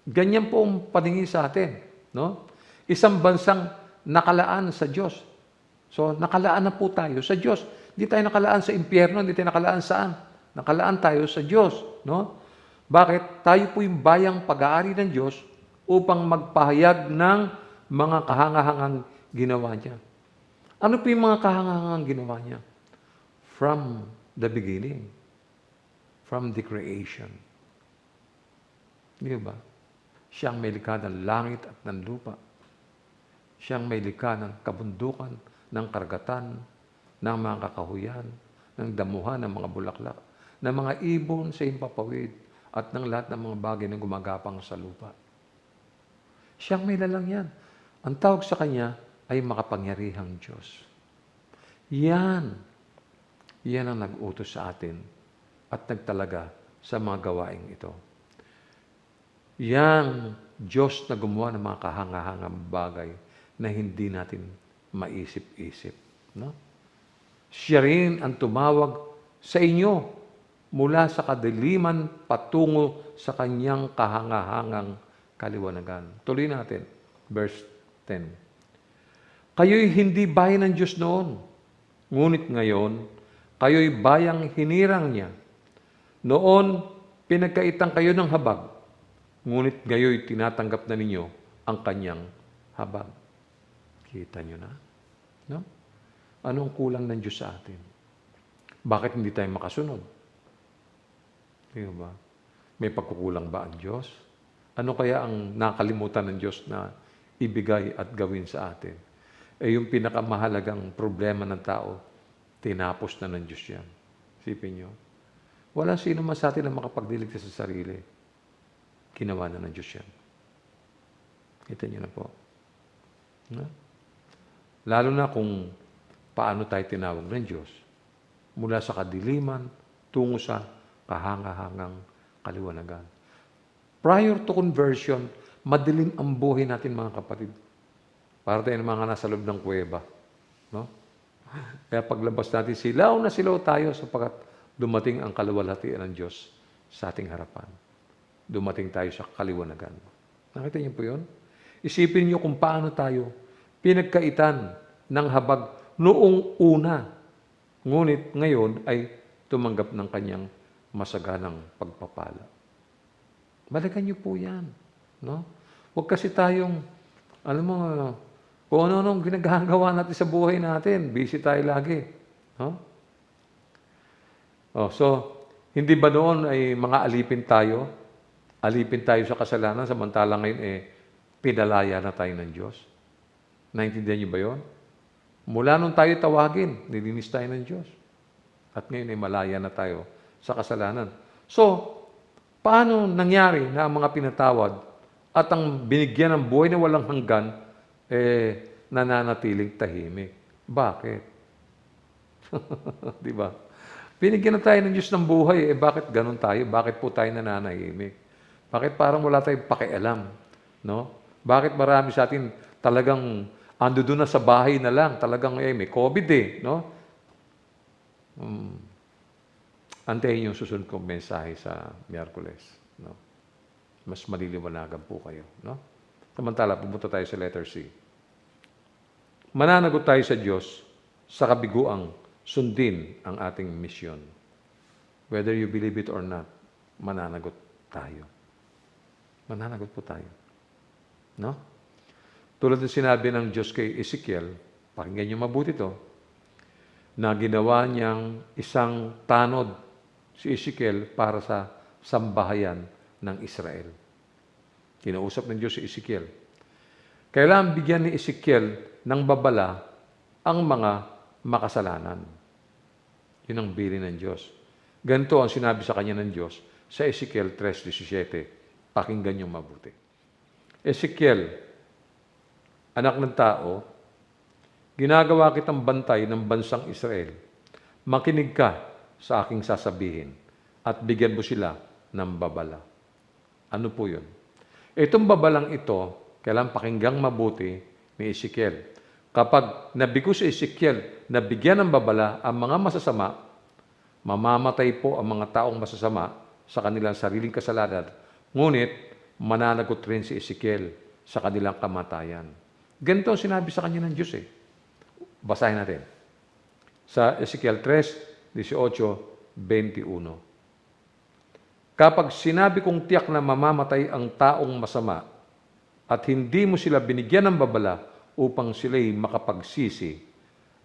Ganyan po ang paningin sa atin. No? Isang bansang nakalaan sa Diyos. So, nakalaan na po tayo sa Diyos. Hindi tayo nakalaan sa impyerno, hindi tayo nakalaan saan. Nakalaan tayo sa Diyos. No? Bakit? Tayo po yung bayang pag-aari ng Diyos upang magpahayag ng mga kahangahangang ginawa niya. Ano po yung mga kahangahangang ginawa niya? From the beginning. From the creation. Di ba? Siyang may likha ng langit at ng lupa. Siyang may likha ng kabundukan, ng karagatan, ng mga kakahuyan, ng damuhan, ng mga bulaklak, ng mga ibon sa himpapawid, at ng lahat ng mga bagay na gumagapang sa lupa. Siyang may lalang yan. Ang tawag sa Kanya ay makapangyarihang Diyos. Yan ang nag-utos sa atin at nagtalaga sa mga gawaing ito. Yang Diyos na gumawa ng mga kahangahangang bagay na hindi natin maisip-isip. No? Siya rin ang tumawag sa inyo mula sa kadiliman patungo sa kanyang kahangahangang kaliwanagan. Tuloy natin. Verse 10. Kayo'y hindi bayan ng Diyos noon, ngunit ngayon, kayo'y bayang hinirang niya. Noon, pinagkaitan kayo ng habag, ngunit ngayo'y tinatanggap na ninyo ang kanyang habag. Kita nyo na? No? Anong kulang ng Diyos sa atin? Bakit hindi tayo makasunod? Di ba? May pagkukulang ba ang Diyos? Ano kaya ang nakalimutan ng Diyos na ibigay at gawin sa atin? Yung pinakamahalagang problema ng tao, tinapos na ng Diyos yan. Isipin nyo. Wala sino man sa atin na makapagdiligtas sa sarili. Ginawa na ng Diyos yan. Kita nyo na po. No? Lalo na kung paano tayo tinawag ng Diyos. Mula sa kadiliman, tungo sa kahangahangang kaliwanagan. Prior to conversion, madilim ang buhay natin mga kapatid. Para tayo ng mga nasa loob ng kuweba. No? Kaya paglabas natin, silaw na silaw tayo sapagkat dumating ang kaluwalhatian ng Diyos sa ating harapan. Dumating tayo sa kaliwanagan. Nakita niyo po yun? Isipin niyo kung paano tayo pinagkaitan ng habag noong una. Ngunit ngayon ay tumanggap ng kanyang masaganang pagpapala. Balikan niyo po yan. No? Huwag kasi tayong, alam mo, kung ano-anong ginagawa natin sa buhay natin, busy tayo lagi. No? So, Hindi ba noon ay mga alipin tayo? Alipin tayo sa kasalanan, samantalang ngayon pinalaya na tayo ng Diyos. Naintindihan niyo ba yun? Mula nung tayo tawagin, nilinis tayo ng Diyos. At ngayon ay malaya na tayo sa kasalanan. So, paano nangyari na ang mga pinatawad at ang binigyan ng buhay na walang hanggan, nananatiling tahimik? Bakit? Di ba? Binigyan na tayo ng Diyos ng buhay, bakit ganun tayo? Bakit po tayo nananahimik? Bakit parang wala tayong pakialam? No? Bakit marami sa atin talagang ando doon na sa bahay na lang, talagang may COVID no? Antayin yung susunod kong mensahe sa Miyerkules. No? Mas maliliwanagan po kayo. No? Samantala, pumunta tayo sa letter C. Mananagot tayo sa Diyos sa kabiguang sundin ang ating misyon. Whether you believe it or not, mananagot tayo. Mananagot po tayo. No? Tulad ng sinabi ng Diyos kay Ezekiel, pakinggan niyo mabuti ito, na ginawa niyang isang tanod si Ezekiel para sa sambahayan ng Israel. Kinausap ng Diyos si Ezekiel. Kailangan bigyan ni Ezekiel ng babala ang mga makasalanan. Yun ang bilin ng Diyos. Ganito ang sinabi sa kanya ng Diyos sa Ezekiel 3:17. Pakinggan niyo mabuti. Ezekiel, anak ng tao, ginagawa kitang bantay ng bansang Israel. Makinig ka sa aking sasabihin at bigyan mo sila ng babala. Ano po yun? Itong babalang ito, kailangan pakinggang mabuti ni Ezekiel. Kapag nabigo si Ezekiel na bigyan ng babala ang mga masasama, mamamatay po ang mga taong masasama sa kanilang sariling kasalanan. Ngunit, mananagot rin si Ezekiel sa kanilang kamatayan. Ganito ang sinabi sa kanya ng Diyos Basahin natin. Sa Ezekiel 3:18-21. Kapag sinabi kong tiyak na mamamatay ang taong masama at hindi mo sila binigyan ng babala upang sila'y makapagsisi,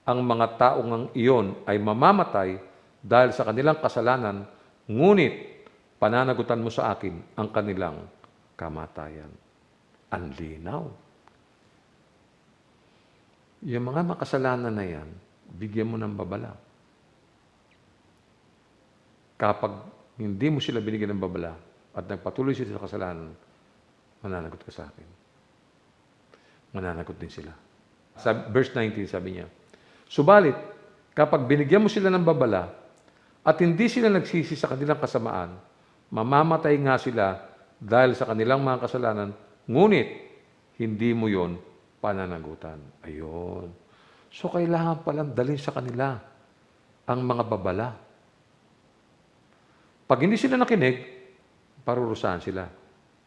ang mga taong ang iyon ay mamamatay dahil sa kanilang kasalanan, ngunit pananagutan mo sa akin ang kanilang kamatayan. Ang linaw. Yung mga makasalanan na yan, bigyan mo ng babala. Kapag hindi mo sila binigyan ng babala at nagpatuloy sila sa kasalanan, mananagot ka sa akin. Mananagot din sila. Sa verse 19, sabi niya, subalit, kapag binigyan mo sila ng babala at hindi sila nagsisi sa kanilang kasamaan, mamamatay nga sila dahil sa kanilang mga kasalanan, ngunit hindi mo yon pananagutan. Ayun. So, kailangan palang dalhin sa kanila ang mga babala. Pag hindi sila nakinig, parurusahan sila.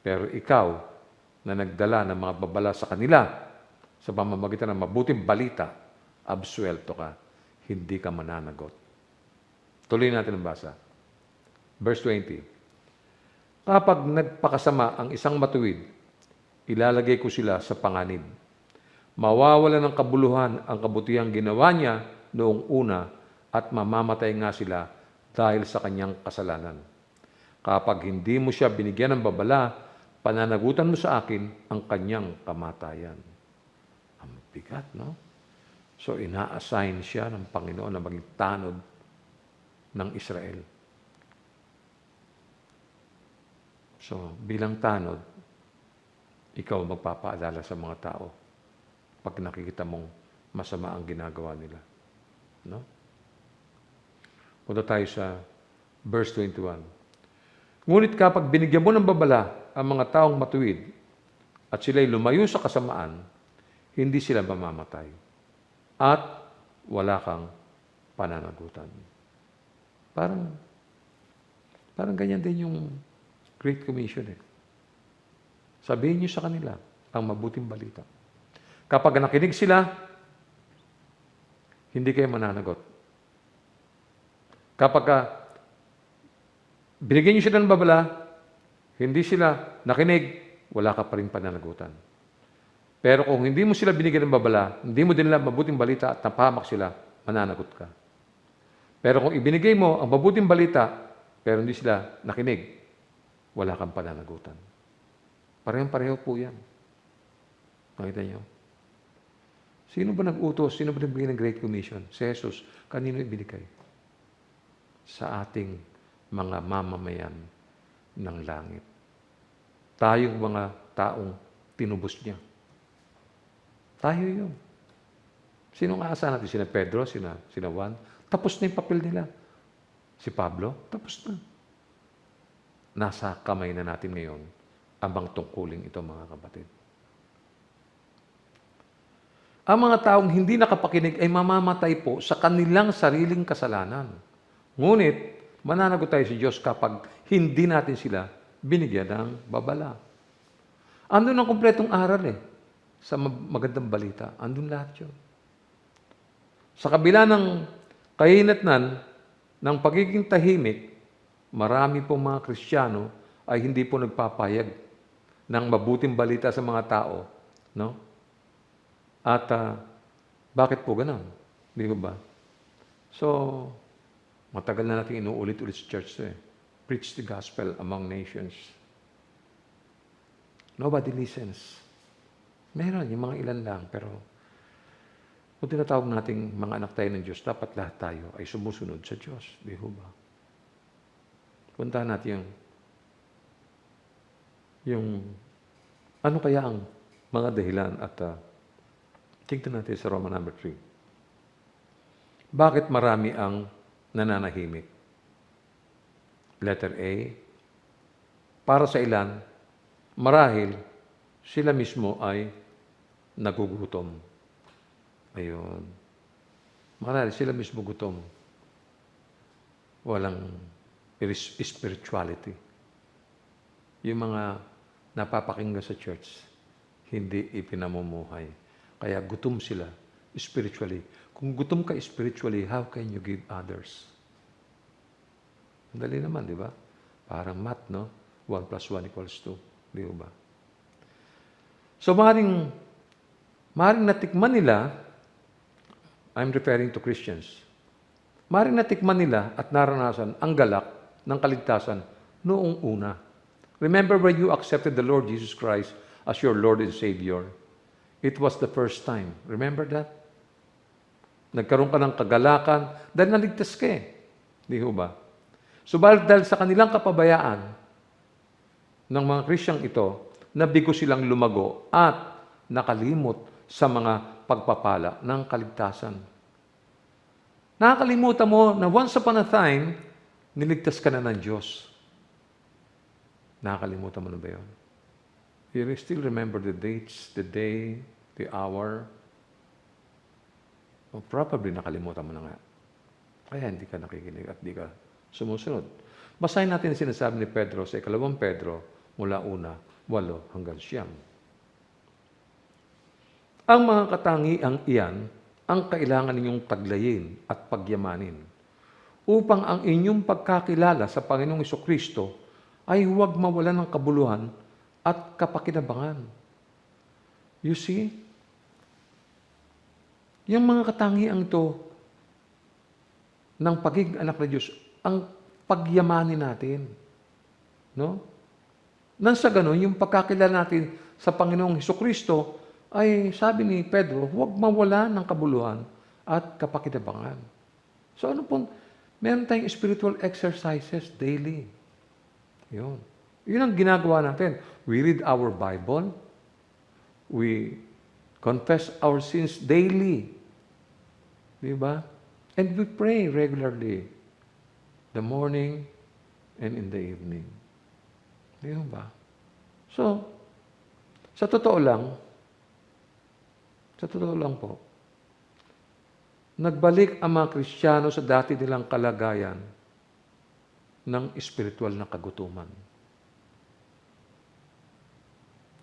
Pero ikaw, na nagdala ng mga babala sa kanila, sa pamamagitan ng mabuting balita, absuelto ka. Hindi ka mananagot. Tuloy natin ang basa. Verse 20. Kapag nagpakasama ang isang matuwid, ilalagay ko sila sa panganib. Mawawala ng kabuluhan ang kabutihang ginawa niya noong una at mamamatay nga sila dahil sa kanyang kasalanan. Kapag hindi mo siya binigyan ng babala, pananagutan mo sa akin ang kanyang kamatayan. Ang bigat, no? So, ina-assign siya ng Panginoon na maging tanod ng Israel. So, bilang tanod, ikaw magpapaalala sa mga tao pag nakikita mong masama ang ginagawa nila. No? Punta tayo sa verse 21. Ngunit kapag binigyan mo ng babala ang mga taong matuwid at sila'y lumayo sa kasamaan, hindi sila mamamatay. At wala kang pananagutan. Parang ganyan din yung Great Commission Sabihin niyo sa kanila ang mabuting balita. Kapag nakinig sila, hindi kayo mananagot. Kapag binigyan niyo sila ng babala, hindi sila nakinig, wala ka pa rin pananagutan. Pero kung hindi mo sila binigyan ng babala, hindi mo din nila mabuting balita at napahamak sila, mananagot ka. Pero kung ibinigay mo ang mabuting balita pero hindi sila nakinig, wala kang pananagutan. Parehong-pareho po yan. Nakita niyo? Sino ba nag-utos? Sino ba nagbigay ng Great Commission? Si Jesus. Kanino ibinigay? Sa ating mga mamamayan ng langit. Tayong mga taong tinubos niya. Tayo yun. Sino nga asa natin? Sina Pedro, sina Juan? Tapos na yung papel nila. Si Pablo, tapos na. Nasa kamay na natin ngayon ang mga tungkuling ito, mga kapatid. Ang mga taong hindi nakapakinig ay mamamatay po sa kanilang sariling kasalanan. Ngunit, mananagot tayo sa Diyos kapag hindi natin sila binigyan ng babala. Andun ang kumpletong aral sa magandang balita. Andun lahat yun. Sa kabila ng kahinatnan ng pagiging tahimik, marami pong mga Kristiyano ay hindi po nagpapayag ng mabuting balita sa mga tao. No? At bakit po ganun? Di ba? So, matagal na natin inuulit-ulit sa church Preach the gospel among nations. Nobody listens. Meron, yung mga ilan lang, pero kung tinatawag nating mga anak tayo ng Diyos, dapat lahat tayo ay sumusunod sa Diyos. Di ba? Puntahan natin yung ano kaya ang mga dahilan at tingnan natin sa Roma number 3. Bakit marami ang nananahimik? Letter A, para sa ilan, marahil sila mismo ay nagugutom. Ayun. Marahil sila mismo gutom. Walang spirituality. Yung mga napapakinggan sa church, hindi ipinamumuhay. Kaya gutom sila spiritually. Kung gutom ka spiritually, how can you give others? Dali naman, di ba? Parang math, no? 1 plus 1 equals 2. Di ba? So, maaaring natikman nila, I'm referring to Christians, maaaring natikman nila at naranasan ang galak ng kaligtasan noong una. Remember when you accepted the Lord Jesus Christ as your Lord and Savior? It was the first time. Remember that? Nagkaroon ka ng kagalakan dahil naligtas ka Di ba? So dahil sa kanilang kapabayaan ng mga Kristyang ito, nabigo silang lumago at nakalimot sa mga pagpapala ng kaligtasan. Nakakalimutan mo na once upon a time, niligtas ka na ng Diyos. Nakakalimutan mo na ba yun? You still remember the dates, the day, the hour? O probably nakalimutan mo na nga. Kaya hindi ka nakikinig at hindi ka sumusunod. Basahin natin ang sinasabi ni Pedro sa 2 Pedro mula 1:8 hanggang 9. Ang mga katangiang iyan ang kailangan ninyong taglayin at pagyamanin upang ang inyong pagkakilala sa Panginoong Jesucristo ay huwag mawalan ng kabuluhan at kapakinabangan. You see? Yung mga katangiang ito ng pagiging anak ng Diyos, ang pagyamanin natin. No? Nang sa ganun, yung pagkakilala natin sa Panginoong Jesucristo ay, sabi ni Pedro, huwag mawala ng kabuluhan at kapakinabangan. So ano po, meron tayong spiritual exercises daily. Yun. Yun ang ginagawa natin. We read our Bible. We confess our sins daily. Di ba? And we pray regularly. The morning and in the evening. Di ba? So, sa totoo lang po, nagbalik ang mga Kristiyano sa dati nilang kalagayan ng espiritual na kagutuman.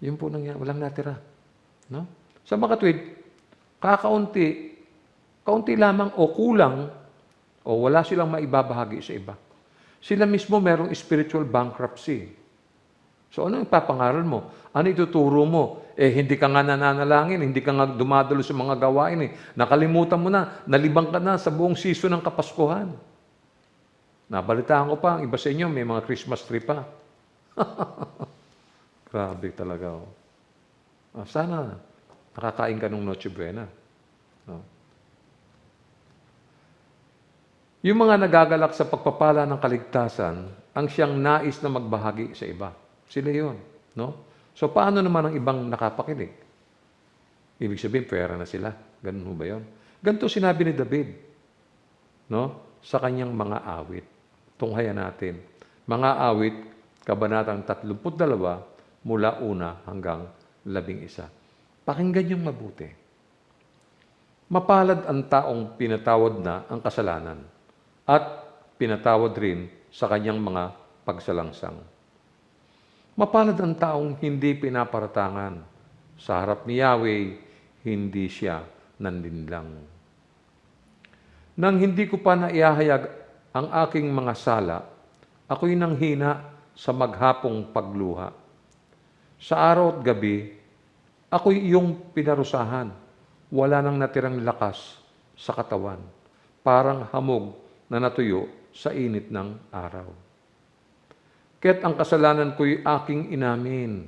Yun po nangyari, walang natira. No? Sa mga katwid, kaunti lamang o kulang o wala silang maibabahagi sa iba. Sila mismo merong spiritual bankruptcy. So ano ipapangaral mo? Ano ituturo mo? Hindi ka nga nananalangin, hindi ka nga dumadalo sa mga gawain. Nakalimutan mo na, nalibang ka na sa buong season ng Kapaskuhan. Nabalitaan ko pa, ang iba sa inyo, may mga Christmas tree pa. Grabe talaga. Oh. Sana nakakain ka ng Noche Buena. No? Yung mga nagagalak sa pagpapala ng kaligtasan, ang siyang nais na magbahagi sa iba. Sila yun. No? So, paano naman ang ibang nakapakinig? Ibig sabihin, pera na sila. Ganun ho ba yun? Ganito sinabi ni David, no? Sa kanyang mga awit. Tunghayan natin. Mga awit, kabanatang 32, mula 1 hanggang 11. Pakinggan yung mabuti. Mapalad ang taong pinatawad na ang kasalanan at pinatawad rin sa kanyang mga pagsalangsang. Mapalad ang taong hindi pinaparatangan. Sa harap ni Yahweh, hindi siya nanlinlang. Nang hindi ko pa naihahayag ang aking mga sala, ako'y nanghina sa maghapong pagluha. Sa araw at gabi, ako'y iyong pinarusahan. Wala nang natirang lakas sa katawan. Parang hamog na natuyo sa init ng araw. Kaya't ang kasalanan ko'y aking inamin.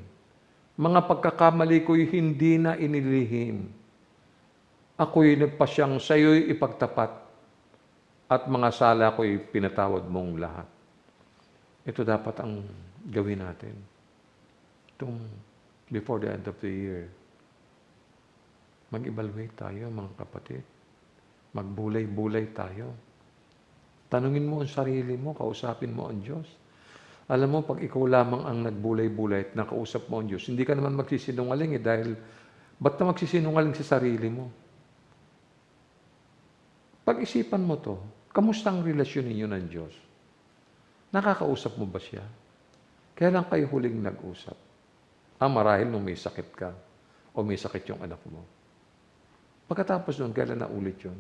Mga pagkakamali ko'y hindi na inilihim. Ako'y nagpasyang sa'yo'y ipagtapat at mga sala ko'y pinatawad mong lahat. Ito dapat ang gawin natin. Itong before the end of the year. Mag-evaluate tayo, mga kapatid. Magbulay-bulay tayo. Tanungin mo ang sarili mo, kausapin mo ang Diyos. Alam mo, pag ikaw lamang ang nagbulay-bulay at nakausap mo ang Diyos, hindi ka naman magsisinungaling dahil ba't na magsisinungaling sa sarili mo? Pag-isipan mo to, kamusta ang relasyon ninyo ng Diyos? Nakakausap mo ba siya? Kailan kayo huling nag-usap? Marahil nung may sakit ka o may sakit yung anak mo. Pagkatapos nun, kailan na ulit yun?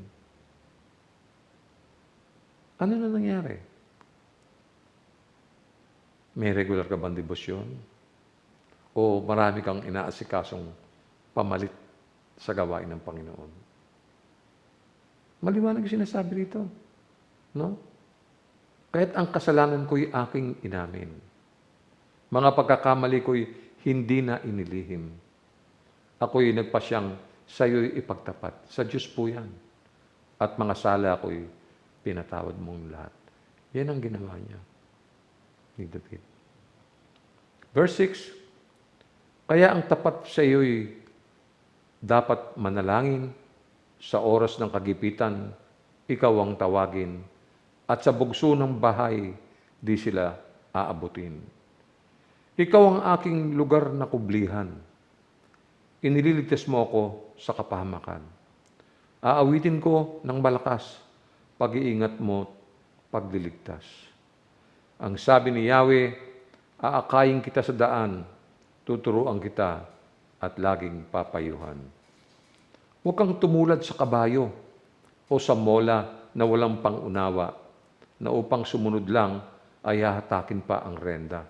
Ano na nangyari? May regular ka bang debosyon? O marami kang inaasikasong pamalit sa gawain ng Panginoon? Maliwanag yung sinasabi rito. No? Kaya't ang kasalanan ko'y aking inamin. Mga pagkakamali ko'y hindi na inilihim. Ako'y nagpasyang sa'yo'y ipagtapat. Sa Diyos po yan. At mga sala ko'y pinatawad mong lahat. Yan ang ginawa niya ni David. Verse 6, kaya ang tapat sa iyo'y dapat manalangin, sa oras ng kagipitan, ikaw ang tawagin, at sa bugso ng bahay, di sila aabutin. Ikaw ang aking lugar na kublihan. Inililigtas mo ako sa kapahamakan. Aawitin ko ng malakas, pag-iingat mo, pagliligtas. Ang sabi ni Yahweh, aakayin kita sa daan, tuturuan kita, at laging papayuhan. Huwag kang tumulad sa kabayo o sa mola na walang pangunawa, na upang sumunod lang ay hahatakin pa ang renda.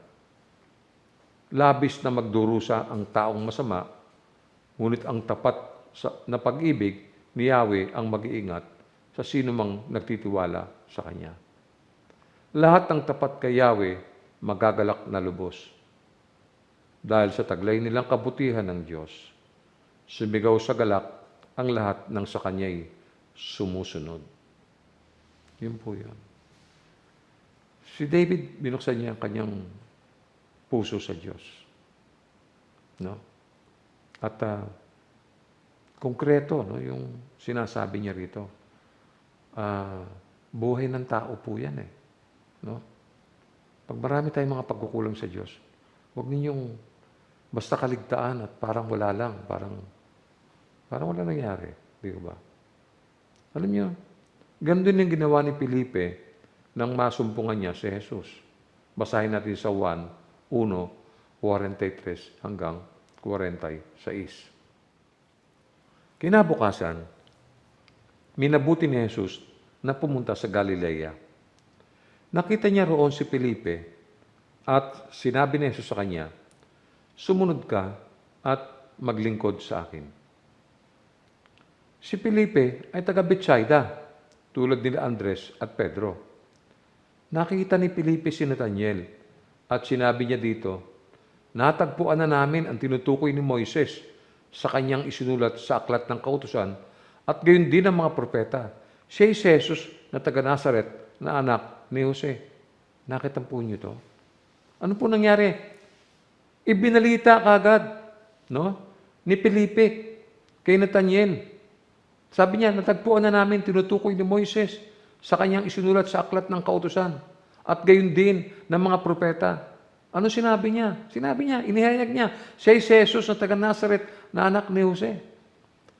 Labis na magdurusa ang taong masama, ngunit ang tapat na pag-ibig ni Yahweh ang mag-iingat sa sino mang nagtitiwala sa Kanya. Lahat ng tapat kay Yahweh magagalak na lubos. Dahil sa taglay nilang kabutihan ng Diyos, sumigaw sa galak ang lahat ng sa Kanya'y sumusunod. Yun po yun. Si David, binuksan niya ang kanyang puso sa Diyos. No? At konkreto, no, yung sinasabi niya rito, buhay ng tao po yan eh. No? Pag marami tayong mga pagkukulang sa Diyos, huwag ninyong basta kaligtaan at parang wala lang, parang wala nangyari. Di ba? Alam niyo, ganun din yung ginawa ni Felipe nang masumpungan niya si Jesus. Basahin natin sa 1:43 hanggang 46. Kinabukasan, minabuti ni Jesus na pumunta sa Galilea. Nakita niya roon si Felipe at sinabi ni Jesus sa kanya, sumunod ka at maglingkod sa akin. Si Felipe ay taga Betsaida, tulad nila Andres at Pedro. Nakita ni Felipe si Nathaniel at sinabi niya dito, natagpuan na namin ang tinutukoy ni Moises sa kanyang isinulat sa aklat ng kautusan at gayon din ang mga propeta. Siya si Jesus na taga Nazaret na anak ni Jose. Nakita po niyo to? Ano po nangyari? Ibinalita kagad, no? Ni Felipe kay Nathaniel. Sabi niya, natagpuan na namin tinutukoy ni Moises sa kanyang isinulat sa aklat ng kautusan at gayon din ng mga propeta. Ano sinabi niya? Sinabi niya, inihayag niya, siya si Jesus na taga Nazaret na anak ni Jose.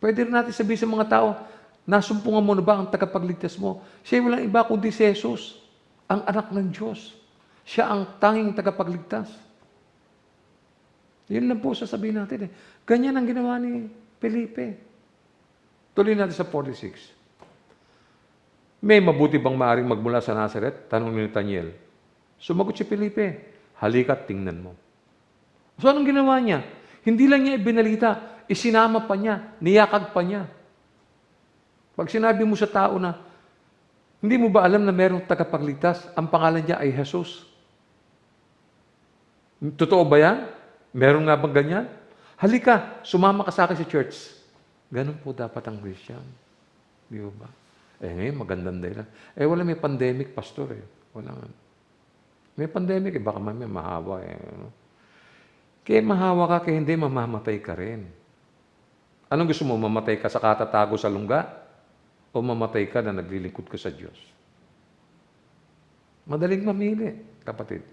Pwede rin natin sabihin sa mga tao, nasumpungan mo na ba ang tagapagligtas mo? Siya walang iba kundi si Jesus, ang anak ng Diyos. Siya ang tanging tagapagligtas. Yun lang po sasabihin natin. Ganyan ang ginawa ni Felipe. Tuloy natin sa 46. May mabuti bang maaring magmula sa Nazaret? Tanong ni Nathaniel. Sumagot si Felipe, halika't tingnan mo. So anong ginawa niya? Hindi lang niya ibinalita, isinama pa niya, niyakag pa niya. Pag sinabi mo sa tao na, hindi mo ba alam na mayroong tagapagligtas? Ang pangalan niya ay Jesus. Totoo ba yan? Meron nga bang ganyan? Halika, sumama ka sa akin sa church. Ganun po dapat ang Christian. Di ba? Ngayon, magandang dahilan. Wala may pandemic, pastor Wala nga. May pandemic, baka may mahawa Kaya mahawa ka, kaya hindi, mamamatay ka rin. Anong gusto mo? Mamatay ka sa katatago sa lungga? O mamatay ka na naglilingkod ka sa Diyos? Madaling mamili, kapatid.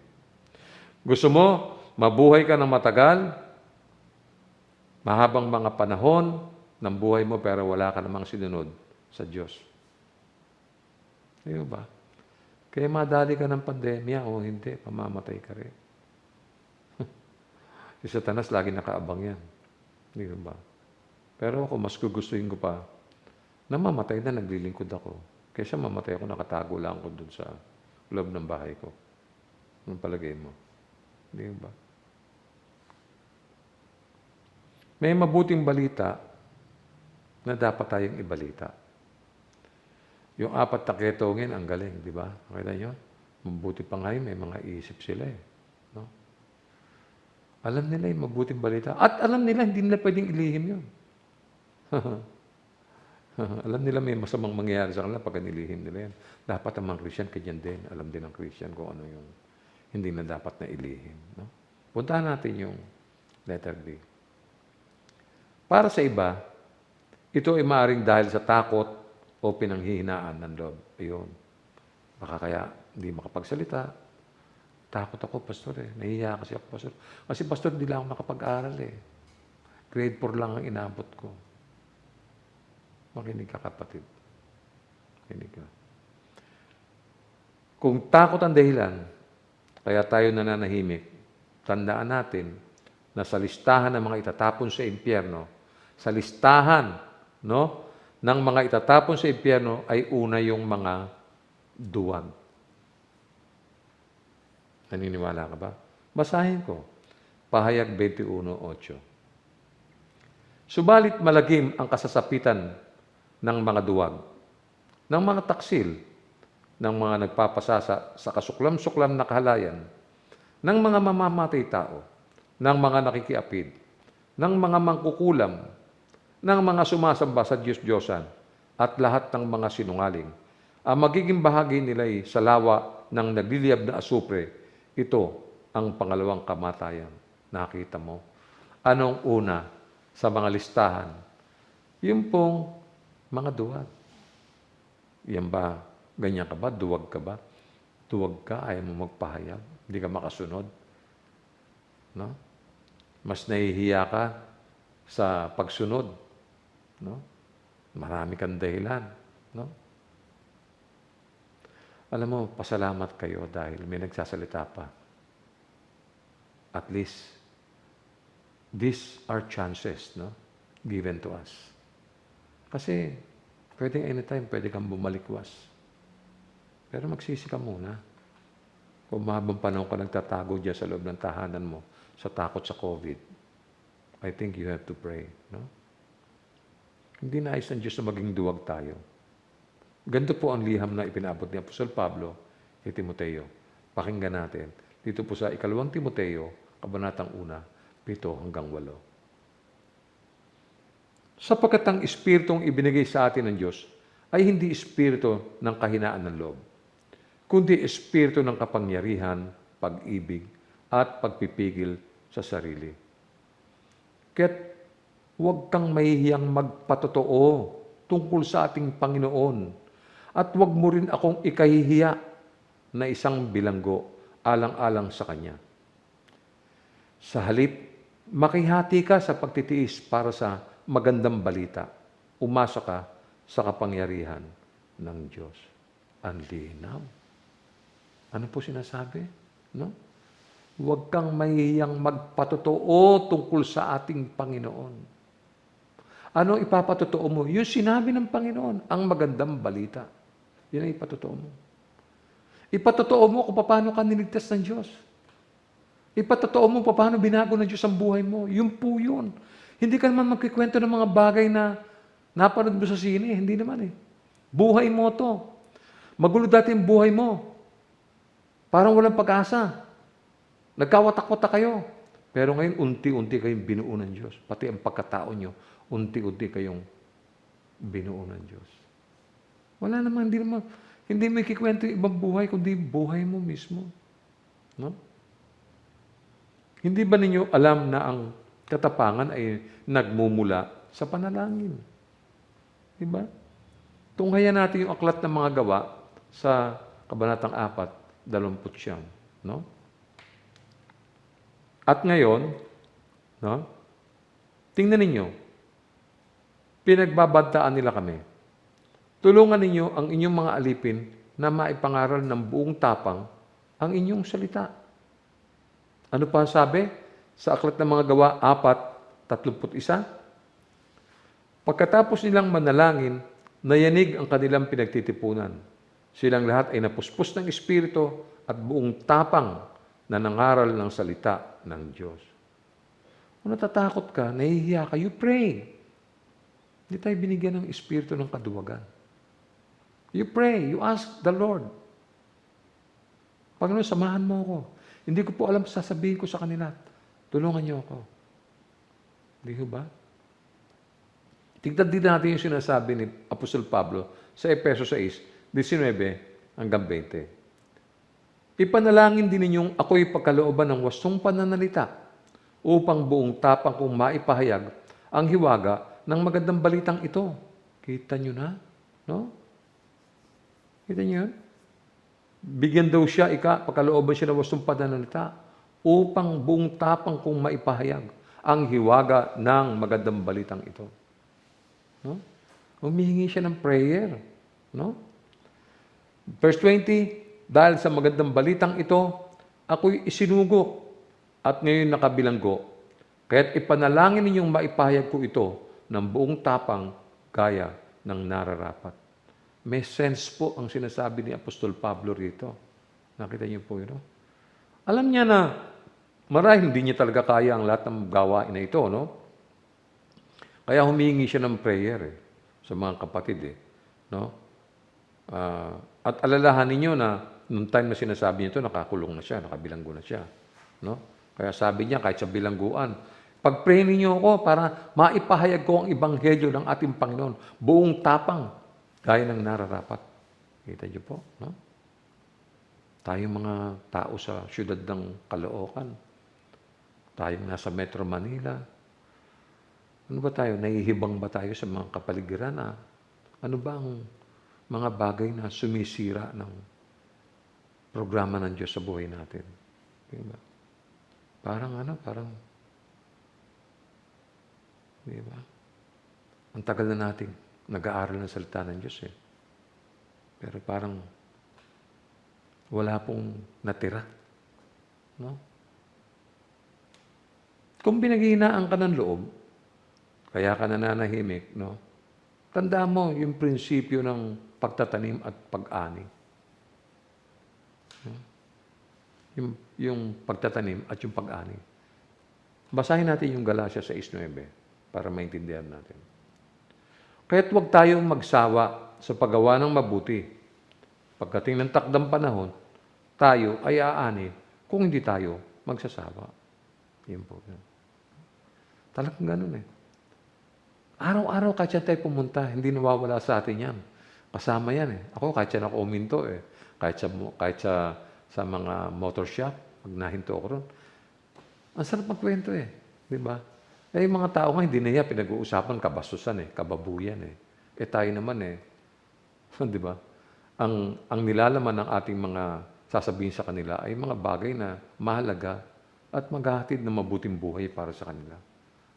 Gusto mo, mabuhay ka ng matagal, mahabang mga panahon ng buhay mo, pero wala ka namang sinunod sa Diyos. Di ba? Kaya madali ka ng pandemya o hindi, pamamatay ka rin. Si Satanas lagi nakaabang yan. Di ba? Pero ako, mas gugustuhin ko pa na mamatay na naglilingkod ako. Kaysa mamatay ako, nakatago lang ako dun sa loob ng bahay ko. Anong palagay mo? Di ba? May mabuting balita na dapat tayong ibalita. Yung 4 na ketongin, ang galing, di ba? Makita nyo? Mabuti pa ngayon, may mga isip sila no? Alam nila yung mabuting balita. At alam nila, hindi nila pwedeng ilihim yun. Alam nila may masamang mangyayari sa kanila pag nilihim nila yan. Dapat ang mga Christian, kanyan din. Alam din ang Christian kung ano yung hindi na dapat na ilihim. No? Puntahan natin yung letter B. Para sa iba, ito ay maaaring dahil sa takot o pinanghihinaan ng loob. Ayun. Baka kaya hindi makapagsalita. Takot ako, pastor Nahihiya kasi ako, pastor. Kasi pastor, hindi lang ako nakapag-aral Grade 4 lang ang inabot ko. Makinig ka, kapatid. Makinig ka. Kung takot ang dahilan, kaya tayo nananahimik, tandaan natin na sa listahan ng mga itatapon sa impyerno, sa listahan ng mga itatapon sa impyerno ay una yung mga duwag. Naniniwala ka ba? Basahin ko. Pahayag 21:8. Subalit malagim ang kasasapitan ng mga duwag, ng mga taksil, ng mga nagpapasasa sa kasuklam-suklam na kahalayan, ng mga mamamatay tao, ng mga nakikiapid, ng mga mangkukulam, ng mga sumasamba sa Diyos-Diyosan, at lahat ng mga sinungaling. Ang magiging bahagi nila ay sa lawa ng nagliliyab na asupre. Ito ang pangalawang kamatayan. Nakita mo? Anong una sa mga listahan? Yung pong mga duwag. Yan ba? Ganyan ka ba? Duwag ka ba? Duwag ka, ayaw mo magpahayag. Hindi ka makasunod. No? Mas nahihiya ka sa pagsunod. No? Marami kang dahilan. No? Alam mo, pasalamat kayo dahil may nagsasalita pa. At least, these are chances given to us. Kasi, pwedeng anytime, pwede kang bumalikwas. Pero magsisi ka muna. Kung mahabang panahon ka nagtatago dyan sa loob ng tahanan mo, sa takot sa COVID, I think you have to pray. No? Hindi nais ng Diyos na maging duwag tayo. Ganito po ang liham na ipinabot ni Apostol Pablo kay Timoteo. Pakinggan natin. Dito po sa ikalawang Timoteo, kabanatang 1, 7-8. Sapagkat ang Espiritong ibinigay sa atin ng Diyos ay hindi Espiritu ng kahinaan ng loob, kundi Espiritu ng kapangyarihan, pag-ibig, at pagpipigil sa sarili. Kaya't huwag kang mahihiyang magpatotoo tungkol sa ating Panginoon at huwag mo rin akong ikahihiya na isang bilanggo alang-alang sa Kanya. Sa halip, makihati ka sa pagtitiis para sa magandang balita. Umasa ka sa kapangyarihan ng Diyos. Ang linaw. Ano po sinasabi? No? Huwag kang mahihiyang magpatotoo tungkol sa ating Panginoon. Ano ipapatotoo mo? Yung sinabi ng Panginoon, ang magandang balita. Yan ang ipatotoo mo. Ipatotoo mo kung paano ka niligtas ng Diyos. Ipatotoo mo paano binago ng Diyos ang buhay mo. Yun po yun. Hindi ka naman magkikwento ng mga bagay na napanood mo sa sine. Hindi naman eh. Buhay mo to. Magulo dati yung buhay mo. Parang walang pag-asa. Nagkawatak-watak kayo. Pero ngayon, unti-unti kayong binuo ng Diyos. Pati ang pagkatao nyo, unti-unti kayong binuo ng Diyos. Wala naman, hindi mo ikikwento yung ibang buhay, kundi buhay mo mismo. No? Hindi ba ninyo alam na ang katapangan ay nagmumula sa panalangin? Diba? Tunghayan natin yung aklat ng mga gawa sa kabanatang 4, 29. No? At ngayon, no? Tingnan ninyo, pinagbabantaan nila kami. Tulungan ninyo ang inyong mga alipin na maipangaral ng buong tapang ang inyong salita. Ano pa sabi? Sa aklat ng mga gawa 4:31. Pagkatapos nilang manalangin, nayanig ang kanilang pinagtitipunan. Silang lahat ay napuspos ng Espiritu at buong tapang na nangaral ng salita ng Diyos. Kung natatakot ka, nahihiya ka, you pray. Hindi tayo binigyan ng Espiritu ng kaduwagan. You pray, you ask the Lord. Panginoon, samahan mo ako. Hindi ko po alam sasabihin ko sa kanila. Tulungan niyo ako. Hindi ko ba? Tignan din natin yung sinasabi ni Apostol Pablo sa Efeso 6:19-20. Ipanalangin din ninyong ako'y pagkalooban ng wastong pananalita upang buong tapang kong maipahayag ang hiwaga ng magandang balitang ito. Kita nyo na? No? Kita nyo yun? Bigyan daw siya, pagkalooban siya ng wastong pananalita upang buong tapang kong maipahayag ang hiwaga ng magandang balitang ito. No? Humihingi siya ng prayer. No? Verse 20, dahil sa magandang balitang ito, ako'y isinugo at ngayon nakabilanggo. Kaya't ipanalangin ninyong maipahayag ko ito ng buong tapang gaya ng nararapat. May sense po ang sinasabi ni Apostol Pablo rito. Nakita niyo po yun? No? Alam niya na marahil hindi niya talaga kaya ang lahat ng gawain na ito, no? Kaya humingi siya ng prayer sa mga kapatid. No? At alalahanin niyo na nung time na sinasabi niya ito, nakakulong na siya, nakabilanggo na siya. No? Kaya sabi niya, kahit sa bilangguan, pag-pray niyo ako para maipahayag ko ang ebanghelyo ng ating Panginoon, buong tapang, gaya ng nararapat. Kita niyo po, no? Tayong mga tao sa siyudad ng Caloocan, tayong nasa Metro Manila, ano ba tayo? Nahihibang ba tayo sa mga kapaligiran? Ano ba ang mga bagay na sumisira ng programa ng Diyos sa buhay natin? Diba? Parang diba? Ang tagal na nating nag-aaral ng salita ng Diyos eh. Pero parang wala pong natira. No? Kung binaghinaan ka ng loob, kaya ka nananahimik, no? Tandaan mo yung prinsipyo ng pagtatanim at pag-ani. Yung pagtatanim at yung pag-ani. Basahin natin yung Galatia 6:9 para maintindihan natin. Kaya't huwag tayong magsawa sa paggawa ng mabuti. Pagdating ng takdang panahon, tayo ay aanib kung hindi tayo magsasawa. Yun po. Talagang ganun eh. Araw-araw kahit saan tayo pumunta, hindi nawawala sa atin yan. Kasama yan eh. Ako kahit saan ako uminto eh. Kahit sa mga motor shop, pag nahinto ako ron. Ang sarap magkwento eh. Di ba? Eh, yung mga tao nga, hindi na yan pinag-uusapan, kabastusan eh, kababuyan eh. Eh tayo naman eh. Di ba? Ang nilalaman ng ating mga sasabihin sa kanila ay mga bagay na mahalaga at maghahatid ng mabuting buhay para sa kanila.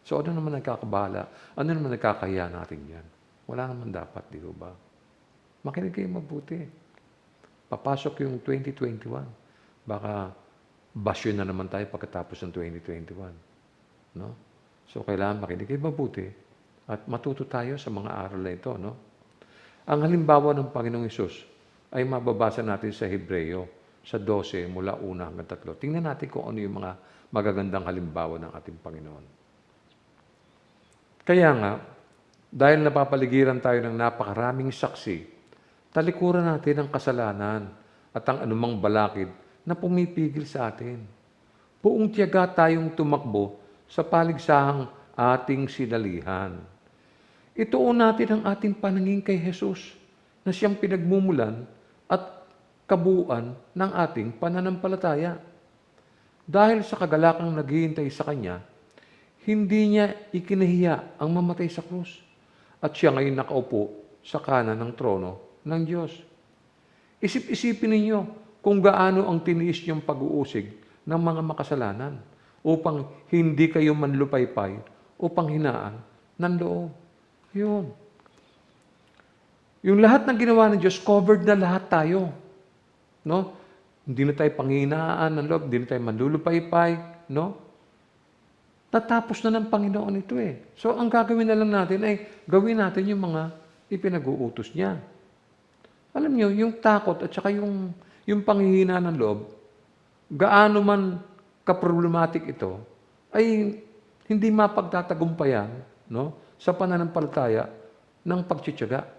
So ano naman nagkakabahala? Ano naman nagkakahiya natin yan? Wala naman dapat, di ba? Makinig kayo mabuti. Papasok yung 2021. Baka basyo na naman tayo pagkatapos ng 2021. No? So kailangan makinig kayo mabuti at matuto tayo sa mga aral na ito. No? Ang halimbawa ng Panginoong Hesus ay mababasa natin sa Hebreo, sa 12, mula 1 hanggang 3. Tingnan natin kung ano yung mga magagandang halimbawa ng ating Panginoon. Kaya nga, dahil napapaligiran tayo ng napakaraming saksi, talikuran natin ang kasalanan at ang anumang balakid na pumipigil sa atin. Buong tiyaga tayong tumakbo sa paligsahang ating sinalihan. Ituon natin ang ating panangin kay Jesus na siyang pinagmumulan at kabuuan ng ating pananampalataya. Dahil sa kagalakang naghihintay sa Kanya, hindi niya ikinahiya ang mamatay sa krus at siya ngayon nakaupo sa kanan ng trono ng Diyos. Isip-isipin ninyo kung gaano ang tiniis niyong pag-uusig ng mga makasalanan upang hindi kayo manlupaypay o panghinaan ng loob. Yun. Yung lahat ng ginawa ng Diyos, covered na lahat tayo. No? Hindi na tayo panghinaan ng loob, hindi na tayo manlulupaypay. No? Natapos na ng Panginoon ito eh. So, ang gagawin na lang natin ay gawin natin yung mga ipinag-uutos niya. Alam niyo, yung takot at saka yung panghihina ng loob, gaano man ka-problematic ito, ay hindi mapagtatagumpayan no, sa pananampalataya ng pagtsitsaga.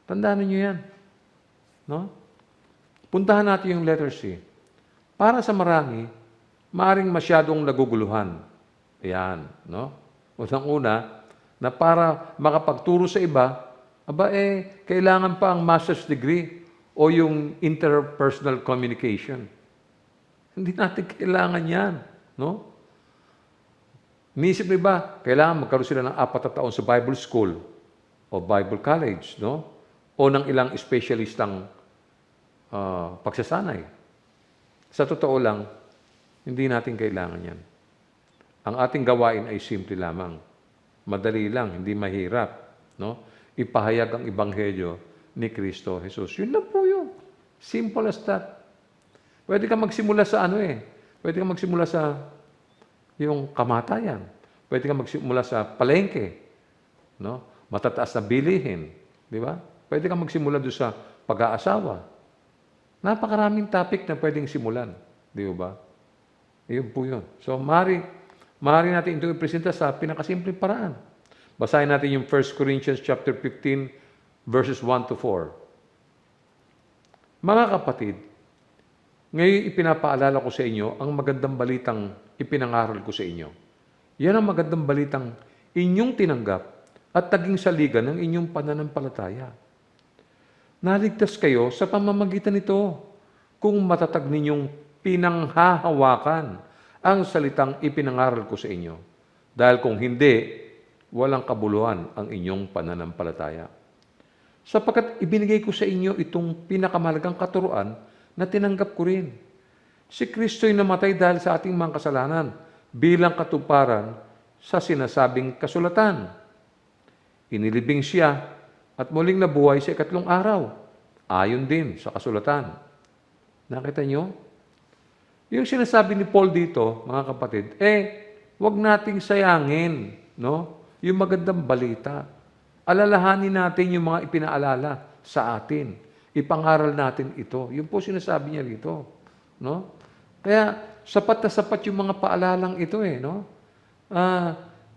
Tandaan niyo yan. No? Puntahan natin yung letter C. Para sa marami, maaring masyadong naguguluhan. Ayan. No? Unang-una, na para makapagturo sa iba, kailangan pa ang master's degree o yung interpersonal communication. Hindi natin kailangan yan. No? Niisip mo ba, kailangan magkaroon sila ng 4 na taon sa Bible School o Bible College, no? O ng ilang specialistang pagsasanay. Sa totoo lang, hindi natin kailangan yan. Ang ating gawain ay simple lamang. Madali lang, hindi mahirap. No? Ipahayag ang Ebanghelyo ni Kristo Jesus. Yun lang po yun. Simple as that. Pwede ka magsimula sa Pwede ka magsimula sa yung kamatayan. Pwede ka magsimula sa palengke. No? Matataas na bilihin. Di ba? Pwede ka magsimula doon sa pag-aasawa. Napakaraming topic na pwedeng simulan. Di ba? Iyon po yun. So, maaari natin ito ipresenta sa pinakasimpleng paraan. Basahin natin yung 1 Corinthians chapter 15, verses 1 to 4. Mga kapatid, ngayon ipinapaalala ko sa inyo ang magandang balitang ipinangaral ko sa inyo. Yan ang magandang balitang inyong tinanggap at taging saligan ng inyong pananampalataya. Naligtas kayo sa pamamagitan nito kung matatag ninyong pinanghahawakan ang salitang ipinangaral ko sa inyo. Dahil kung hindi, walang kabuluhan ang inyong pananampalataya. Sapagkat ibinigay ko sa inyo itong pinakamahalagang katuruan na tinanggap ko rin. Si Kristo'y namatay dahil sa ating mga kasalanan bilang katuparan sa sinasabing kasulatan. Inilibing siya at muling nabuhay sa 3 araw, ayon din sa kasulatan. Nakita nyo? Yung sinasabi ni Paul dito, mga kapatid, wag nating sayangin, no? Yung magandang balita. Alalahanin natin yung mga ipinaalala sa atin. Ipangaral natin ito. Yun po sinasabi niya dito, no? Kaya sapat na sapat yung mga paalalang ito no?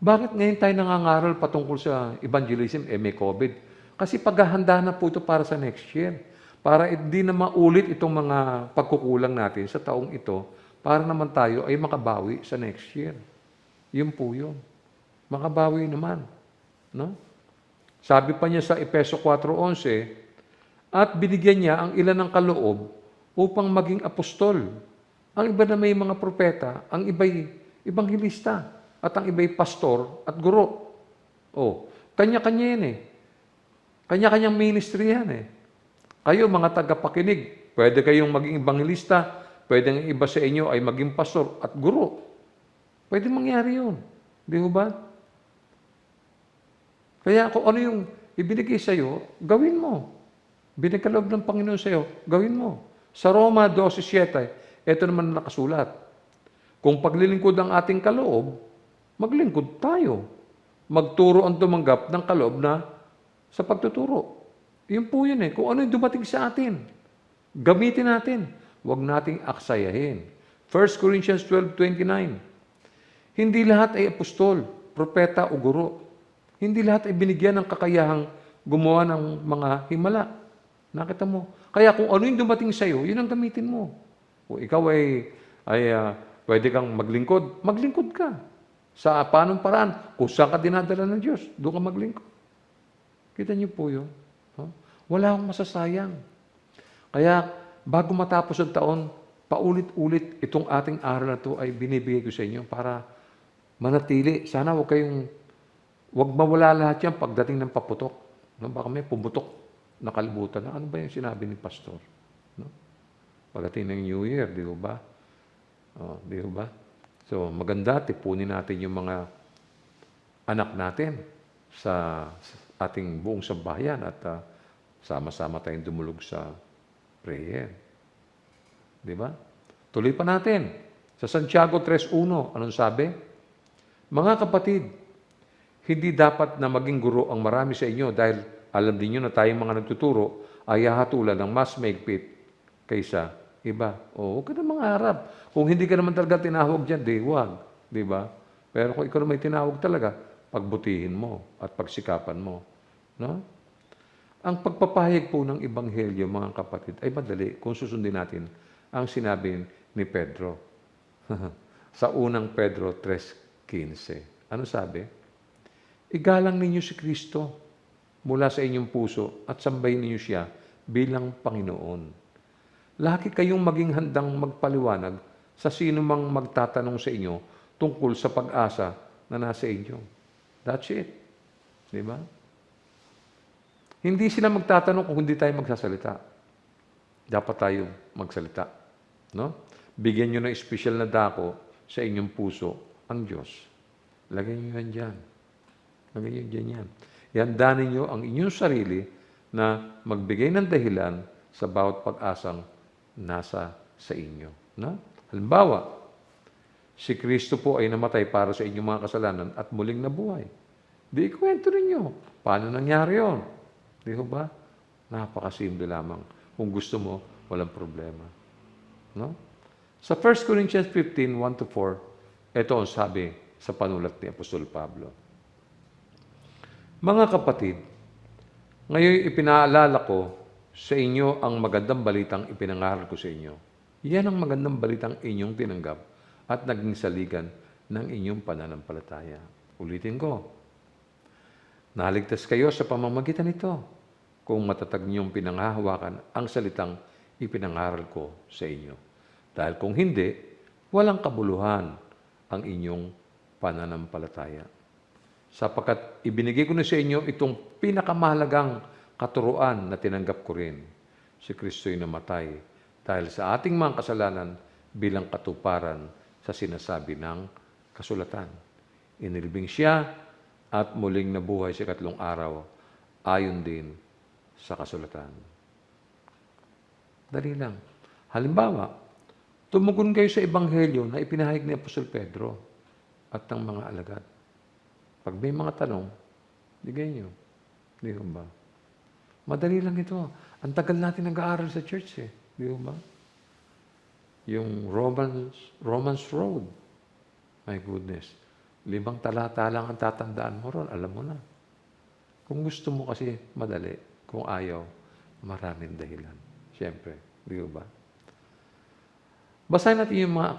Bakit ngayon tayo nangangaral patungkol sa evangelism? May COVID. Kasi paghahanda na po ito para sa next year. Para hindi na maulit itong mga pagkukulang natin sa taong ito, para naman tayo ay makabawi sa next year. Yun po yun. Makabawi naman. No? Sabi pa niya sa Efeso 4:11, at binigyan niya ang ilan ng kaloob upang maging apostol. Ang iba na may mga propeta, ang iba'y ibanghilista, at ang iba'y pastor at guro. Oh, kanya-kanya yan eh. Kanya-kanyang ministry yan eh. Kayo mga tagapakinig, pwede kayong maging ibanghilista, pwede ang iba sa inyo ay maging pastor at guro. Pwede mangyari yun. Di ba? Kaya kung ano yung ibinigay sa iyo, gawin mo. Binigkaloob ng Panginoon sa iyo, gawin mo. Sa Roma 12:7, ito naman nakasulat. Kung paglilingkod ang ating kaloob, maglingkod tayo. Magturo ang tumanggap ng kaloob na sa pagtuturo. Yun po yun eh. Kung ano yung dumating sa atin, gamitin natin. Huwag nating aksayahin. 1 Corinthians 12:29. Hindi lahat ay apostol, propeta o guro. Hindi lahat ay binigyan ng kakayahang gumawa ng mga himala. Nakita mo? Kaya kung ano yung dumating sa iyo, yun ang gamitin mo. Kung ikaw ay pwede kang maglingkod, maglingkod ka. Sa paanong paraan? Kung saan ka dinadala ng Diyos, doon ka maglingkod. Kita niyo po yun? Huh? Wala akong masasayang. Kaya bago matapos ang taon, paulit-ulit itong ating aral na ito ay binibigay ko sa inyo para manatili. Sana huwag mawala lahat yan pagdating ng paputok. No? Baka may pumutok, nakalimutan na. Ano ba yung sinabi ni Pastor? No? Pagdating ng New Year, di ba? Di ba? So, maganda, tipunin natin yung mga anak natin sa ating buong sambahayan at sama-sama tayong dumulog sa prayer. Di ba? Tuloy pa natin. Sa Santiago 3:1, anong sabi? Mga kapatid, hindi dapat na maging guro ang marami sa inyo dahil alam niyo na tayong mga nagtuturo ay hahatulan ng mas maigpit kaysa iba. Huwag ka na mangarap. Kung hindi ka naman talaga tinawag dyan, di huwag. Di ba? Pero kung ikaw na may tinawag talaga, pagbutihin mo at pagsikapan mo. No? Ang pagpapahayag po ng Ebanghelyo, mga kapatid, ay madali kung susundin natin ang sinabi ni Pedro. Sa unang Pedro 3:15. Ano sabi? Igalang ninyo si Kristo mula sa inyong puso at sambahin ninyo siya bilang Panginoon. Lagi kayong maging handang magpaliwanag sa sino mang magtatanong sa inyo tungkol sa pag-asa na nasa inyo. That's it. Di ba? Hindi sila magtatanong kung hindi tayo magsasalita. Dapat tayo magsalita. No? Bigyan nyo ng espesyal na dako sa inyong puso ang Diyos. Lagay nyo yan dyan. Lagay nyo dyan yan. Ihandanin nyo ang inyong sarili na magbigay ng dahilan sa bawat pag-asang nasa sa inyo. No? Halimbawa, si Kristo po ay namatay para sa inyong mga kasalanan at muling nabuhay. Di ikwento ninyo. Paano nangyari yun? Di ba? Napakasimple lamang. Kung gusto mo, walang problema. No? Sa 1 Corinthians 15:1-4, ito ang sabi sa panulat ni Apostol Pablo. Mga kapatid, ngayon ipinaalala ko sa inyo ang magandang balitang ipinangaral ko sa inyo. Yan ang magandang balitang inyong tinanggap at naging saligan ng inyong pananampalataya. Ulitin ko. Naligtas kayo sa pamamagitan nito kung matatag niyong pinanghahawakan ang salitang ipinangaral ko sa inyo. Dahil kung hindi, walang kabuluhan ang inyong pananampalataya. Sapagkat ibinigay ko na sa inyo itong pinakamahalagang katuruan na tinanggap ko rin. Si Kristo'y namatay dahil sa ating mga kasalanan bilang katuparan sa sinasabi ng kasulatan. Inilibing siya at muling nabuhay sa ikatlong araw ayon din sa kasulatan. Dali lang. Halimbawa, tumugon kayo sa Ebanghelyo na ipinahayag ni Apostol Pedro at ng mga alagad. Pag may mga tanong, bigay nyo. Di ba? Madali lang ito. Ang tagal natin nag-aaral sa church eh. Di ba? Yung Romans Road. My goodness. 5 talata lang ang tatandaan mo ron. Alam mo na. Kung gusto mo kasi madali. Kung ayaw, maraming dahilan. Siyempre, di ba? Basahin natin yung mga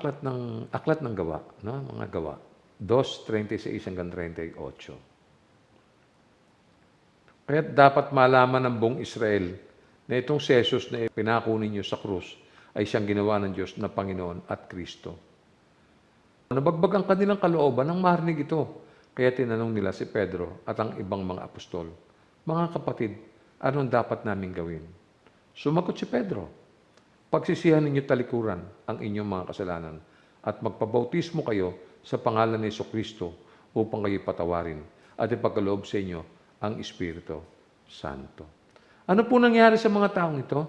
aklat ng gawa, no? Mga gawa. 2:36 hanggang 38. Kaya dapat malaman ng buong Israel na itong si Jesus na pinako ninyo sa krus ay siyang ginawa ng Diyos na Panginoon at Kristo. Nabagbag ang kanilang kalooban nang marinig ito. Kaya tinanong nila si Pedro at ang ibang mga apostol, "Mga kapatid, anong dapat namin gawin?" Sumagot si Pedro, "Pagsisihan ninyo talikuran ang inyong mga kasalanan at magpabautismo kayo sa pangalan ni Jesucristo upang kayo patawarin at ipagkaloob sa inyo ang Espiritu Santo." Ano po nangyari sa mga taong ito?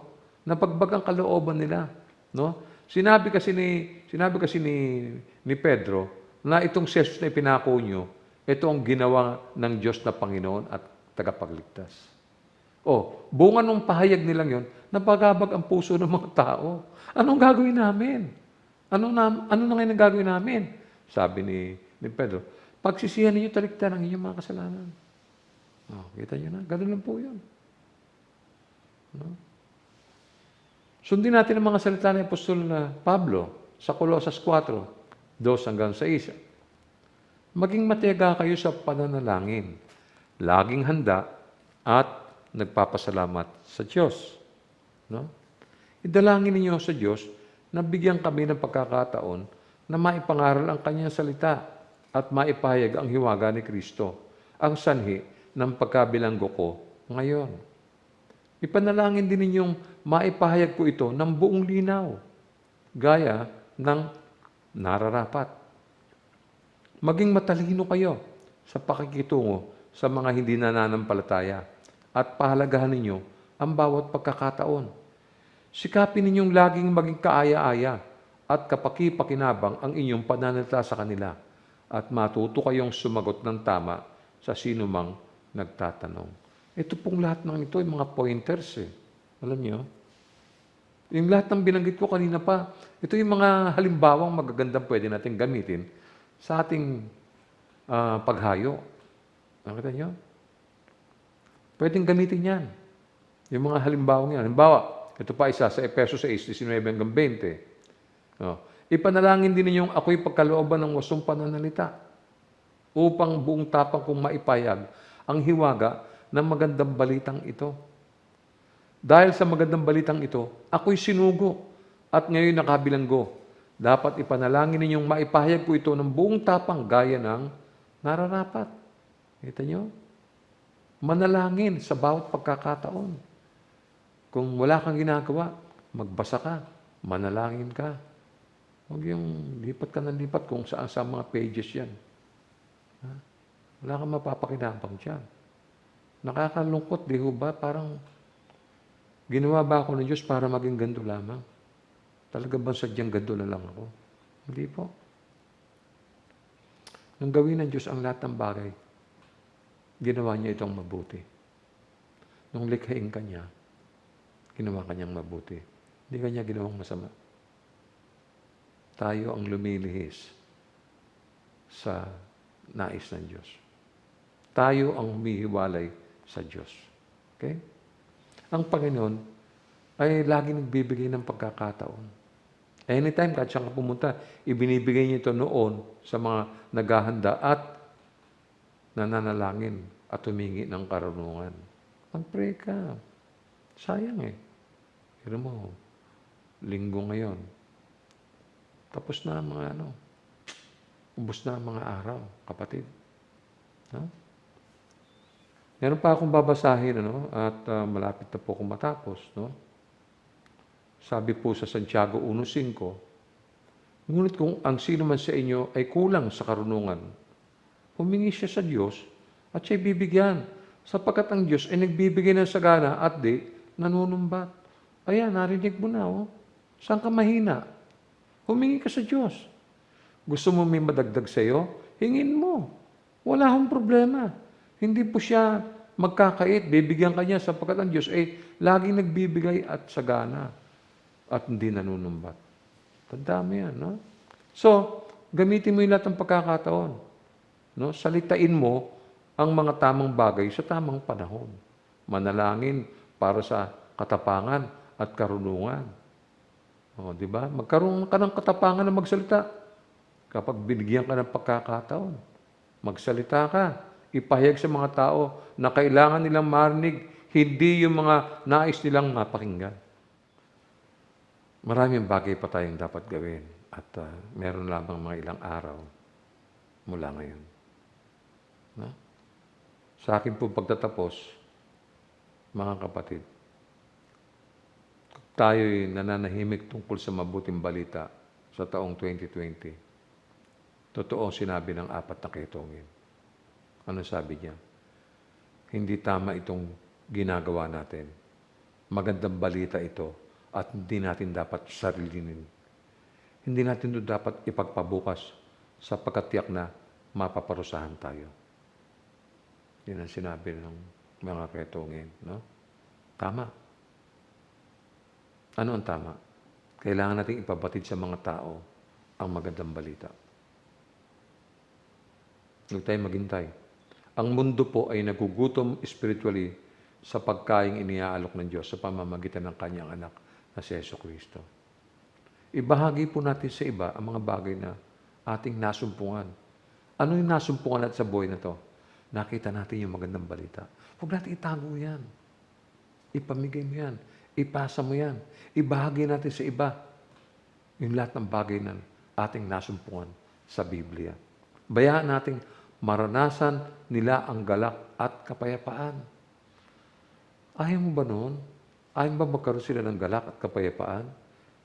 Napagbag ang kalooban nila, no? Sinabi kasi ni Pedro na itong si Jesus na ipinako nyo, ito ang ginawa ng Diyos na Panginoon at tagapagligtas. Bunga ng pahayag nilang yon, napagabag ang puso ng mga tao. Anong gagawin namin? Ano na ngayon ang gagawin namin? Sabi ni Pedro, pagsisihan ninyo talikdan ang inyong mga kasalanan. Kita nyo na, ganun lang po yun. No? Sundin natin ang mga salita ni Apostol Pablo sa Colosas 4:2 hanggang 6. Maging matiyaga kayo sa pananalangin, laging handa at nagpapasalamat sa Diyos. No? Idalangin ninyo sa Diyos na bigyan kami ng pagkakataon na maipangaral ang Kanyang salita at maipahayag ang hiwaga ni Kristo, ang sanhi ng pagkabilanggo ko ngayon. Ipanalangin din ninyong maipahayag ko ito ng buong linaw, gaya ng nararapat. Maging matalino kayo sa pakikitungo sa mga hindi nananampalataya at pahalagahan ninyo ang bawat pagkakataon. Sikapin ninyong laging maging kaaya-aya at kapaki-pakinabang ang inyong pananalita sa kanila at matuto kayong sumagot ng tama sa sino mang nagtatanong. Ito pong lahat ng ito ay mga pointers eh. Alam niyo? Yung lahat ng binanggit ko kanina pa, ito yung mga halimbawang magagandang pwede natin gamitin sa ating paghayo. Nakita niyo? Pwedeng gamitin yan. Yung mga halimbawang yan. Halimbawa, ito pa isa sa Efeso 6:19 hanggang 20. Ipanalangin din ninyong ako'y pagkalooban ng wasong pananalita upang buong tapang kong maipayag ang hiwaga ng magandang balitang ito. Dahil sa magandang balitang ito, ako'y sinugo at ngayon nakabilanggo. Dapat ipanalangin ninyong maipahayag ko ito ng buong tapang gaya ng nararapat. Kita nyo? Manalangin sa bawat pagkakataon. Kung wala kang ginagawa, magbasa ka, manalangin ka. Huwag yung lipat ka ng lipat kung saan sa mga pages yan. Wala kang mapapakinabang dyan. Nakakalungkot, di ba? Parang ginawa ba ako ng Diyos para maging ganito lamang? Talaga bang sadyang ganito na lang ako? Hindi po. Nung gawin ng Diyos ang lahat ng bagay, ginawa niya itong mabuti. Nung likhain ka niya, ginawa kanyang mabuti. Hindi kanya ginawang masama. Tayo ang lumilihis sa nais ng Diyos. Tayo ang humihiwalay sa Diyos. Okay? Ang Panginoon ay lagi nagbibigay ng pagkakataon. Anytime, kahit saan ka pumunta, ibinibigay niya ito noon sa mga naghahanda at nananalangin at humingi ng karunungan. Mag-pray ka. Sayang eh. Pero mo, linggo ngayon. Tapos na ang mga ubos na ang mga araw, kapatid. No? Meron pa akong babasahin, at malapit na po akong matapos, no? Sabi po sa Santiago 1:5, ngunit kung ang sino man sa inyo ay kulang sa karunungan, humingi siya sa Diyos at siya'y bibigyan, sapagkat ang Diyos ay nagbibigay ng sagana at di nanunumbat. Ayan, narinig mo na, Saan ka mahina? Humingi ka sa Diyos. Gusto mo may madagdag sa iyo? Hingin mo. Wala akong problema. Hindi po siya magkakait, bibigyan ka niya sapagkat ang Diyos ay laging nagbibigay at sagana at hindi nanunumbat. Tandaan mo yan, no? So, gamitin mo yung lahat ng pagkakataon. No? Salitain mo ang mga tamang bagay sa tamang panahon. Manalangin para sa katapangan at karunungan. O, di ba? Magkaroon ka ng katapangan na magsalita. Kapag binigyan ka ng pagkakataon, magsalita ka. Ipahayag sa mga tao na kailangan nilang marinig, hindi yung mga nais nilang mapakinggan. Maraming bagay pa tayong dapat gawin at meron lamang mga ilang araw mula ngayon. No? Sa akin po pagtatapos, mga kapatid, tayo'y nananahimik tungkol sa mabuting balita sa taong 2020. Totoo sinabi ng 4 na kaitongin. Ano sabi niya? Hindi tama itong ginagawa natin. Magandang balita ito at hindi natin dapat sarilinin. Hindi natin ito dapat ipagpabukas sapagkat tiyak na mapaparusahan tayo. Yan ang sinabi ng mga kaitongin. No? Tama. Ano ang tama? Kailangan natin ipabatid sa mga tao ang magandang balita. Huwag tayong maghintay. Ang mundo po ay nagugutom spiritually sa pagkaing iniaalok ng Diyos sa pamamagitan ng Kanyang anak na si Jesucristo. Ibahagi po natin sa iba ang mga bagay na ating nasumpungan. Ano yung nasumpungan natin sa buhay na to? Nakita natin yung magandang balita. Huwag natin itago yan. Ipamigay mo yan. Ipasa mo yan. Ibahagi natin sa iba yung lahat ng bagay na ating nasumpungan sa Biblia. Bayaan nating maranasan nila ang galak at kapayapaan. Ayaw mo ba noon? Ayaw ba magkaroon sila ng galak at kapayapaan?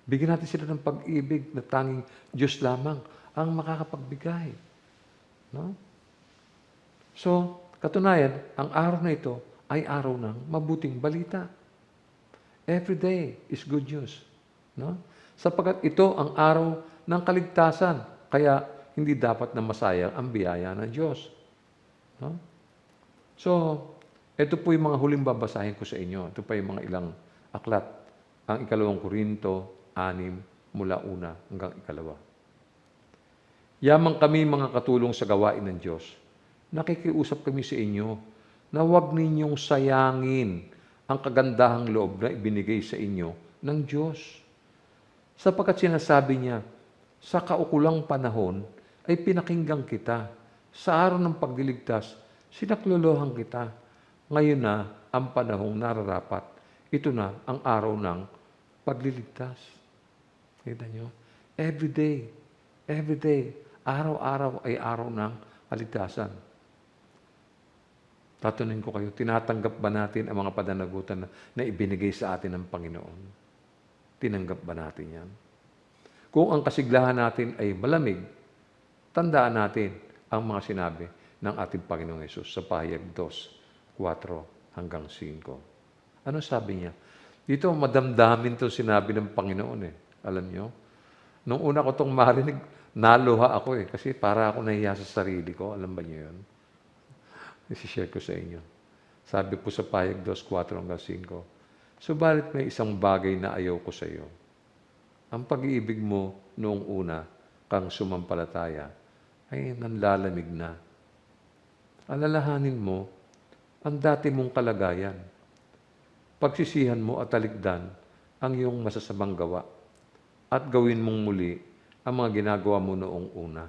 Bigyan natin sila ng pag-ibig na tanging Diyos lamang ang makakapagbigay. No? So, katunayan, ang araw na ito ay araw ng mabuting balita. Every day is good news. No? Sapagkat ito ang araw ng kaligtasan. Kaya, hindi dapat na masayang ang biyaya ng Diyos. No? So, ito po yung mga huling babasahin ko sa inyo. Ito pa yung mga ilang aklat. Ang 2 Korinto 6, mula 1 hanggang 2. Yamang kami mga katulong sa gawain ng Diyos. Nakikiusap kami sa inyo na huwag ninyong sayangin ang kagandahang loob na ibinigay sa inyo ng Diyos. Sapagkat sinasabi niya, sa kaukulang panahon ay pinakinggan kita. Sa araw ng pagliligtas, sinaklolohan kita. Ngayon na ang panahong nararapat. Ito na ang araw ng pagliligtas. Kita nyo? Every day, araw-araw ay araw ng kaligtasan. Tatanungin ko kayo, tinatanggap ba natin ang mga pananagutan na ibinigay sa atin ng Panginoon? Tinanggap ba natin yan? Kung ang kasiglahan natin ay malamig, tandaan natin ang mga sinabi ng ating Panginoong Hesus sa pahayag 2:4 hanggang 5. Ano sabi niya? Dito, madamdamin itong sinabi ng Panginoon eh. Alam niyo? Nung una ko itong marinig, naluha ako eh. Kasi para ako nahiya sa sarili ko. Alam ba niyo yun? I-share ko sa inyo. Sabi po sa pahayag 2:4 hanggang 5, subalit may isang bagay na ayaw ko sa iyo. Ang pag-iibig mo noong una kang sumampalataya ay nanlalamig na. Alalahanin mo ang dati mong kalagayan. Pagsisihan mo at talikdan ang iyong masasamang gawa at gawin mong muli ang mga ginagawa mo noong una.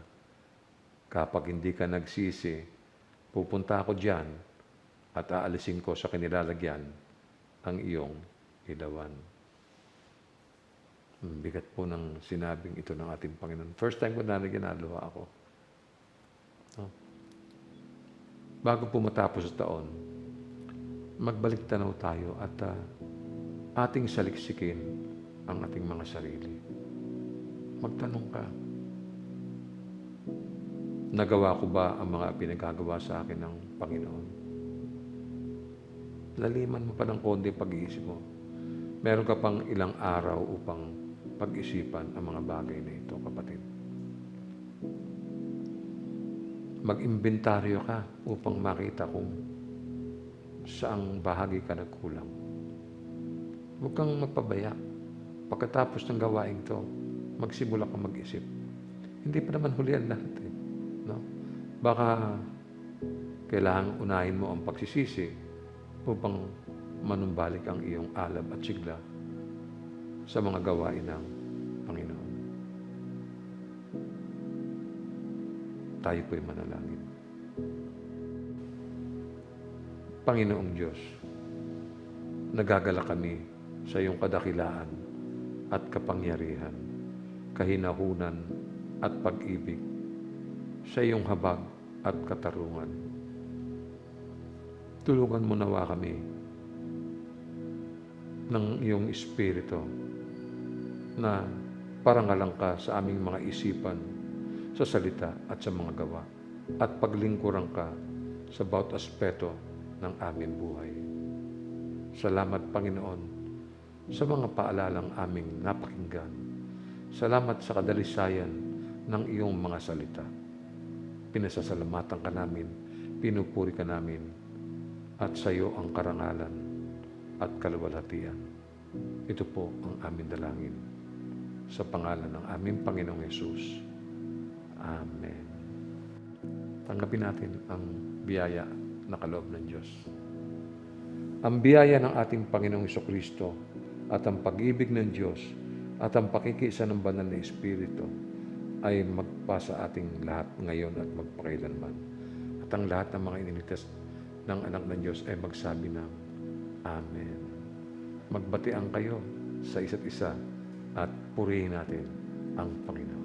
Kapag hindi ka nagsisi, pupunta ako diyan at aalisin ko sa kinilalagyan ang iyong ilawan. Bigat po ng sinabing ito ng ating Panginoon. First time ko naluha ako. No? Bago po matapos sa taon, magbalik tanaw tayo at ating saliksikin ang ating mga sarili. Magtanong ka, nagawa ko ba ang mga pinagagawa sa akin ng Panginoon? Laliman mo pa ng konti pag-iisip mo. Meron ka pang ilang araw upang pag-isipan ang mga bagay na ito, kapatid. Mag-imbentaryo ka upang makita kung saang bahagi ka nagkulang. Huwag kang magpabaya. Pagkatapos ng gawain ito, magsimula kang mag-isip. Hindi pa naman huli ang lahat eh. No? Baka kailangang unahin mo ang pagsisisi upang manumbalik ang iyong alab at sigla sa mga gawain ng Panginoon. Tayo po'y manalangin. Panginoong Diyos, nagagala kami sa iyong kadakilaan at kapangyarihan, kahinahunan at pag-ibig, sa iyong habag at katarungan. Tulungan mo nawa kami ng iyong Espiritu na parangalang ka sa aming mga isipan, sa salita at sa mga gawa, at paglingkuran ka sa bawat aspeto ng aming buhay. Salamat, Panginoon, sa mga paalalang aming napakinggan. Salamat sa kadalisayan ng iyong mga salita. Pinasasalamatan ka namin, pinupuri ka namin, at sa iyo ang karangalan at kaluwalhatian. Ito po ang aming dalangin. Sa pangalan ng aming Panginoong Hesus. Amen. Tanggapin natin ang biyaya na kaloob ng Diyos. Ang biyaya ng ating Panginoong Jesucristo at ang pag-ibig ng Diyos at ang pakikiisa ng banal na Espiritu ay magpasa ating lahat ngayon at magpakailanman. At ang lahat ng mga iniligtas ng anak ng Diyos ay magsabi ng Amen. Magbatian kayo sa isa't isa at purihin natin ang Panginoon.